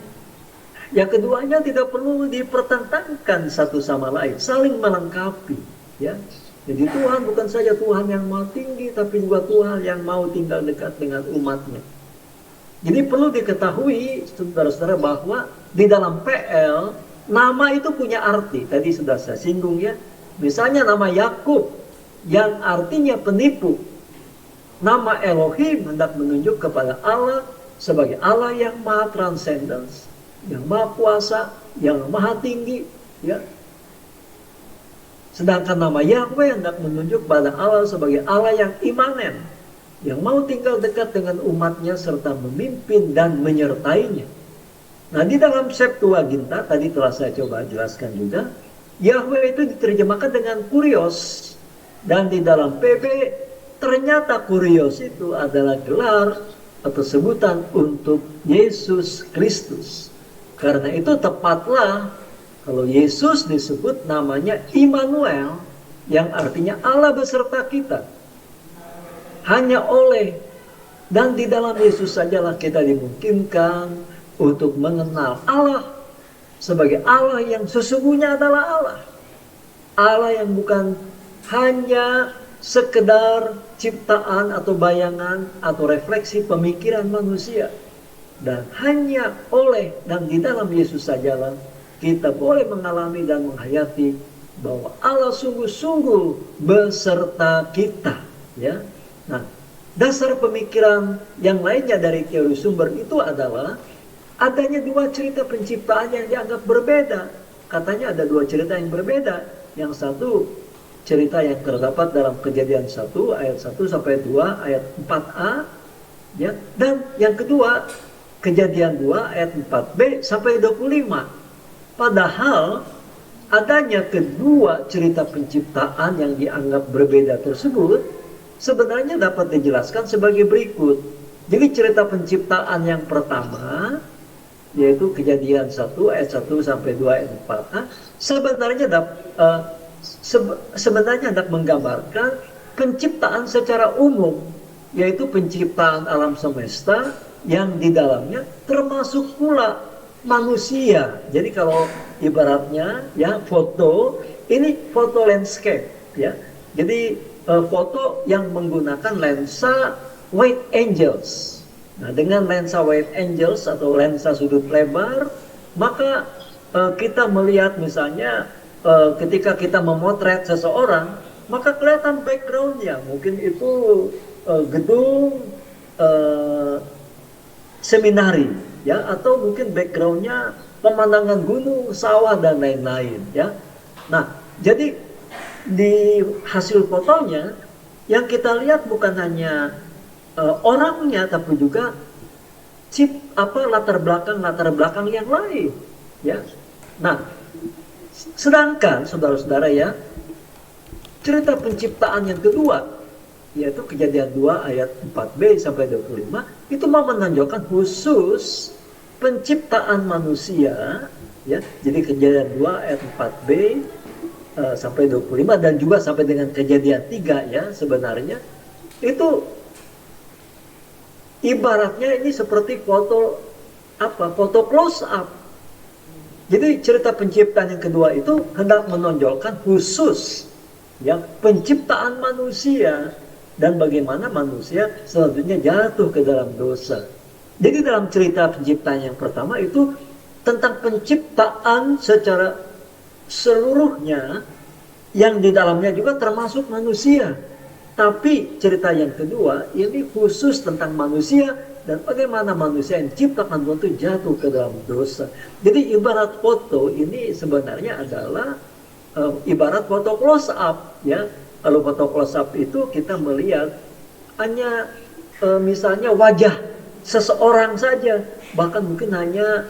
Yang keduanya tidak perlu dipertentangkan satu sama lain, saling melengkapi, ya. Jadi Tuhan bukan saja Tuhan yang maha tinggi, tapi juga Tuhan yang mau tinggal dekat dengan umatnya. Jadi perlu diketahui, saudara-saudara, bahwa di dalam PL nama itu punya arti. Tadi sudah saya singgung, ya. Misalnya nama Yakub yang artinya penipu. Nama Elohim hendak menunjuk kepada Allah sebagai Allah yang maha transcendence, yang maha kuasa, yang maha tinggi, ya. Sedangkan nama Yahweh hendak menunjuk pada Allah sebagai Allah yang imanen, yang mau tinggal dekat dengan umatnya serta memimpin dan menyertainya. Nah, di dalam Septuaginta tadi telah saya coba jelaskan juga, Yahweh itu diterjemahkan dengan kurios, dan di dalam PB ternyata kurios itu adalah gelar atau sebutan untuk Yesus Kristus. Karena itu tepatlah kalau Yesus disebut namanya Immanuel, yang artinya Allah beserta kita. Hanya oleh dan di dalam Yesus sajalah kita dimungkinkan untuk mengenal Allah sebagai Allah yang sesungguhnya adalah Allah. Allah yang bukan hanya sekedar ciptaan atau bayangan atau refleksi pemikiran manusia. Dan hanya oleh dan di dalam Yesus sajalah kita boleh mengalami dan menghayati bahwa Allah sungguh-sungguh beserta kita, ya. Nah, dasar pemikiran yang lainnya dari teori sumber itu adalah adanya dua cerita penciptaan yang dianggap berbeda. Katanya ada dua cerita yang berbeda. Yang satu cerita yang terdapat dalam Kejadian 1 ayat 1 sampai 2 ayat 4a, ya. Dan yang kedua Kejadian 2 ayat 4b sampai 25. Padahal adanya kedua cerita penciptaan yang dianggap berbeda tersebut sebenarnya dapat dijelaskan sebagai berikut. Jadi cerita penciptaan yang pertama, yaitu Kejadian 1 ayat 1 sampai 2 ayat 4a, sebenarnya hendak menggambarkan penciptaan secara umum, yaitu penciptaan alam semesta yang di dalamnya termasuk pula manusia. Jadi kalau ibaratnya, ya, foto ini foto landscape, ya. Jadi foto yang menggunakan lensa wide angles. Nah, dengan lensa wide angles atau lensa sudut lebar, maka kita melihat misalnya ketika kita memotret seseorang, maka kelihatan backgroundnya, mungkin itu gedung seminari, ya, atau mungkin backgroundnya pemandangan gunung, sawah dan lain-lain, ya. Nah, jadi di hasil fotonya yang kita lihat bukan hanya orangnya, tapi juga latar belakang yang lain, ya. Nah, sedangkan saudara-saudara ya, cerita penciptaan yang kedua, yaitu Kejadian 2 ayat 4b sampai 25, itu mau menonjolkan khusus penciptaan manusia, ya. Jadi Kejadian 2 ayat 4b sampai 25 dan juga sampai dengan Kejadian 3 ya, sebenarnya itu ibaratnya ini seperti foto close up. Jadi cerita penciptaan yang kedua itu hendak menonjolkan khusus ya penciptaan manusia dan bagaimana manusia selanjutnya jatuh ke dalam dosa. Jadi dalam cerita penciptaan yang pertama itu tentang penciptaan secara seluruhnya yang di dalamnya juga termasuk manusia. Tapi cerita yang kedua ini khusus tentang manusia dan bagaimana manusia yang diciptakan Tuhan itu jatuh ke dalam dosa. Jadi ibarat foto ini sebenarnya adalah ibarat foto close up ya. Kalau foto close up itu kita melihat hanya misalnya wajah seseorang saja, bahkan mungkin hanya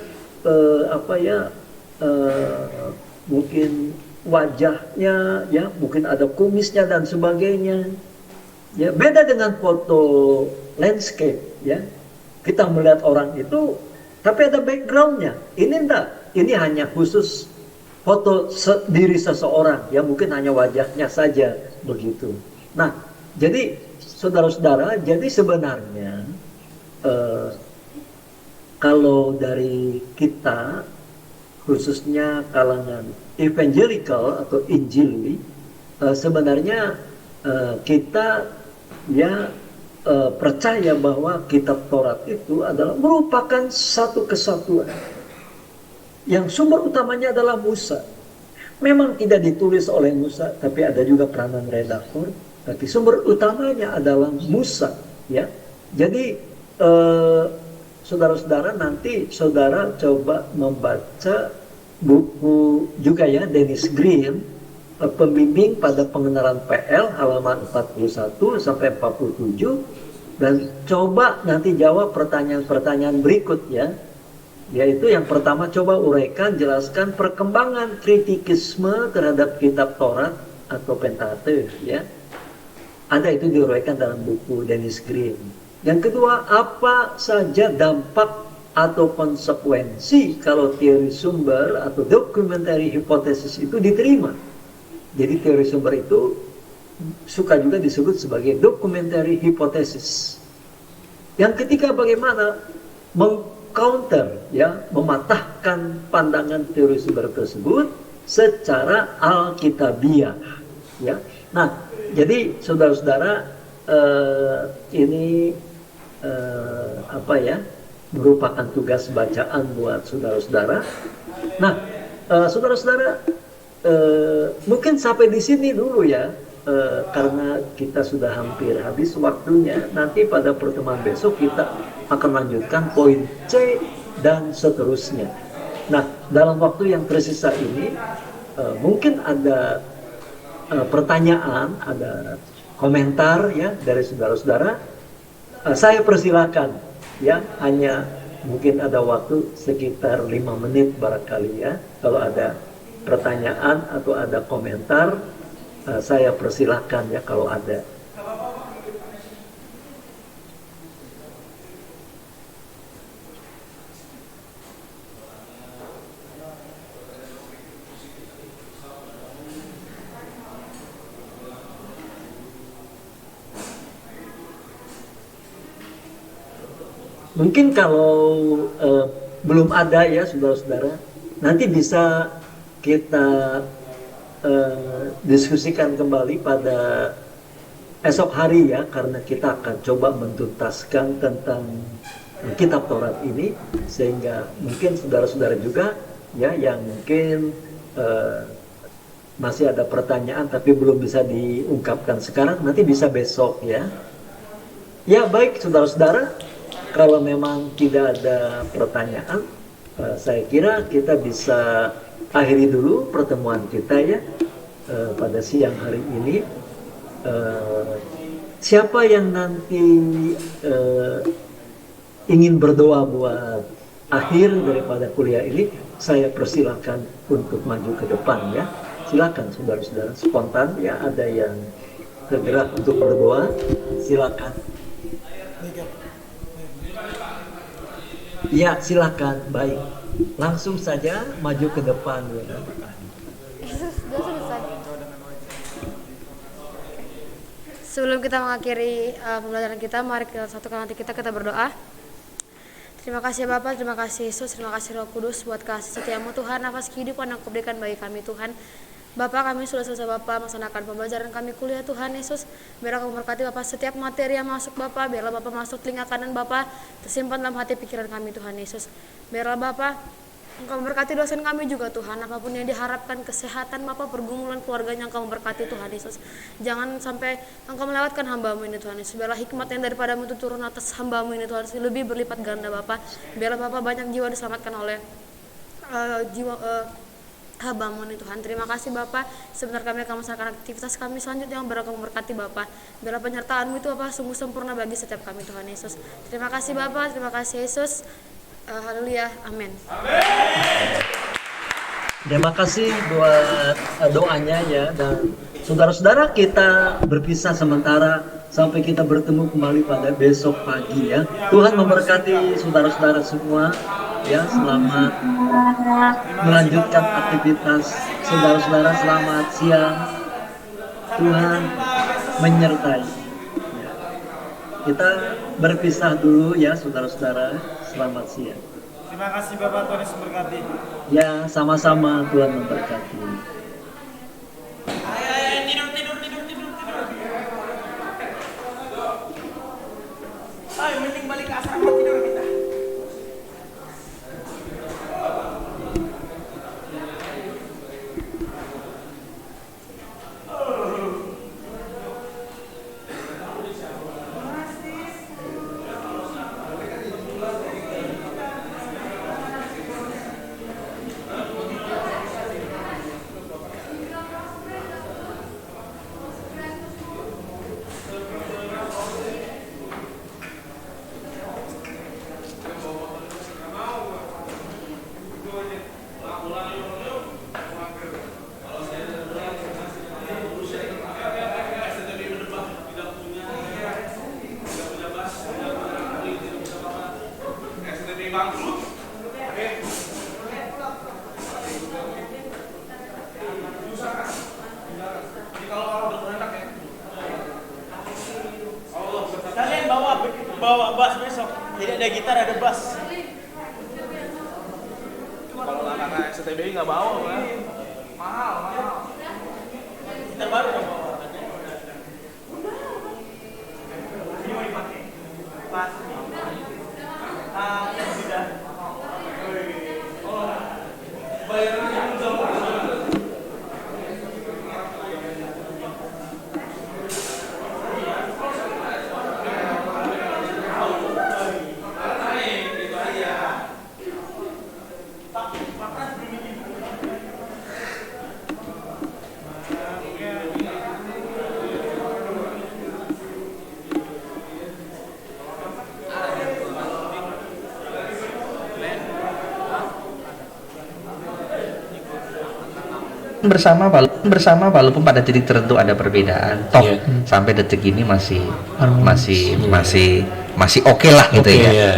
mungkin wajahnya ya, mungkin ada kumisnya dan sebagainya. Ya, beda dengan foto landscape ya. Kita melihat orang itu tapi ada backgroundnya. Ini enggak, ini hanya khusus foto diri seseorang ya, mungkin hanya wajahnya saja begitu. Nah, jadi saudara-saudara, jadi sebenarnya kalau dari kita khususnya kalangan evangelical atau injili, sebenarnya kita ya percaya bahwa kitab Taurat itu adalah merupakan satu kesatuan yang sumber utamanya adalah Musa. Memang tidak ditulis oleh Musa, tapi ada juga peranan redaktor, tapi sumber utamanya adalah Musa ya. Jadi saudara-saudara, nanti saudara coba membaca buku juga ya Dennis Green, Pembimbing pada Pengenalan PL, halaman 41 sampai 47, dan coba nanti jawab pertanyaan-pertanyaan berikut ya. Yaitu yang pertama, coba uraikan, jelaskan perkembangan kritikisme terhadap kitab Taurat atau Pentateuch ya. Ada itu diuraikan dalam buku Dennis Green. Yang kedua, apa saja dampak atau konsekuensi kalau teori sumber atau documentary hypothesis itu diterima. Jadi teori sumber itu suka juga disebut sebagai documentary hypothesis. Yang ketiga, bagaimana mengcounter ya, mematahkan pandangan teori sumber tersebut secara alkitabiah ya. Nah, jadi saudara-saudara, ini merupakan tugas bacaan buat saudara-saudara. Nah, saudara-saudara, mungkin sampai di sini dulu ya, karena kita sudah hampir habis waktunya. Nanti pada pertemuan besok kita akan lanjutkan poin C dan seterusnya. Nah, dalam waktu yang tersisa ini mungkin ada pertanyaan, ada komentar ya dari saudara-saudara. Saya persilakan ya, hanya mungkin ada waktu sekitar 5 menit barangkali ya. Kalau ada pertanyaan atau ada komentar, saya persilahkan ya kalau ada. Mungkin kalau belum ada ya saudara-saudara, nanti bisa kita diskusikan kembali pada esok hari ya, karena kita akan coba mentuntaskan tentang kitab Taurat ini, sehingga mungkin saudara-saudara juga ya yang mungkin masih ada pertanyaan tapi belum bisa diungkapkan sekarang, nanti bisa besok ya. Ya baik saudara-saudara, kalau memang tidak ada pertanyaan, saya kira kita bisa akhiri dulu pertemuan kita ya pada siang hari ini. Siapa yang nanti ingin berdoa buat akhir daripada kuliah ini, saya persilakan untuk maju ke depan ya. Silakan saudara-saudara, spontan ya, ada yang tergerak untuk berdoa, silakan. Ya, silakan. Baik. Langsung saja maju ke depan ya.
Sudah selesai. Sebelum kita mengakhiri pembelajaran kita, mari kita satukan hati kita berdoa. Terima kasih Bapak, terima kasih Yesus, terima kasih Roh Kudus buat kasih setiamu Tuhan, nafas kehidupan yang Kau berikan bagi kami Tuhan. Bapak, kami sudah selesai Bapak melaksanakan pembelajaran kami kuliah Tuhan Yesus. Biarlah Kau memberkati Bapak setiap materi yang masuk Bapak, biarlah Bapak masuk telinga kanan Bapak, tersimpan dalam hati pikiran kami Tuhan Yesus. Biarlah Bapak Engkau memberkati dosen kami juga Tuhan, apapun yang diharapkan, kesehatan Bapak, pergumulan keluarganya Engkau memberkati Tuhan Yesus. Jangan sampai Engkau melewatkan hamba-Mu ini Tuhan Yesus. Biarlah hikmat yang daripadamu itu turun atas hamba-Mu ini Tuhan Yesus, lebih berlipat ganda Bapak. Biarlah Bapak banyak jiwa diselamatkan oleh hamba-Mu ini Tuhan. Terima kasih Bapak. Sebentar kami akan melaksanakan aktivitas kami selanjutnya yang Engkau memberkati Bapak. Biarlah penyertaan-Mu itu Bapak sungguh sempurna bagi setiap kami Tuhan Yesus. Terima kasih Bapak, terima kasih Yesus. Haleluya, amin.
Terima kasih buat doanya ya, dan saudara-saudara kita berpisah sementara sampai kita bertemu kembali pada besok pagi ya. Tuhan memberkati saudara-saudara semua ya, selamat melanjutkan aktivitas saudara-saudara, selamat siang. Tuhan menyertai. Kita berpisah dulu ya saudara-saudara. Selamat siang.
Terima kasih Bapak, Tuhan Yesus memberkati.
Ya, sama-sama, Tuhan memberkati.
Ayo mending balik ke asrama tidur kita. Bawa bass besok, jadi ada gitar, ada bass.
Kalau anak-anak STBI nggak bawa, kan? Mahal.
Kita baru dong bawa. Ini mau dipakai. Pasti. Sudah. Oh, bayarnya udah.
bersama walaupun pada titik tertentu ada perbedaan toh sampai detik ini masih oke lah gitu ya.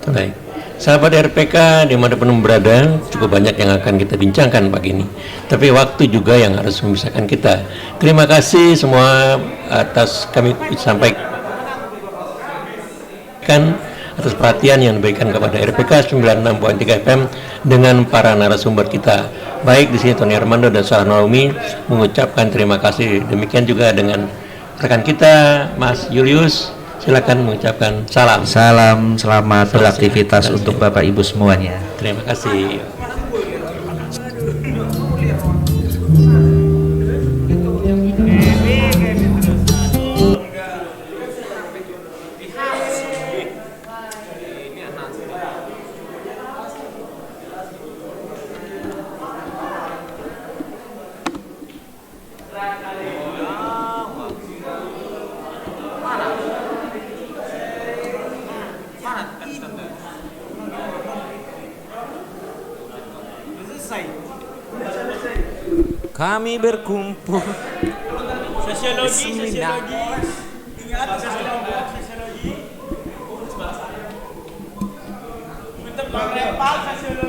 Baik, sahabat RPK dimanapun berada, cukup banyak yang akan kita bincangkan pagi ini, tapi waktu juga yang harus memisahkan kita. Terima kasih semua atas kami sampaikan atas perhatian yang diberikan kepada RPK 96.3 FM dengan para narasumber kita. Baik di sini Tony Armando dan Sarah Naomi mengucapkan terima kasih. Demikian juga dengan rekan kita Mas Julius, silakan mengucapkan salam.
Salam selamat beraktivitas untuk Bapak Ibu semuanya.
Terima kasih.
Kami berkumpul.
Sosiologi. Ingat sosiologi. Untuk Bang Repal sosiologi.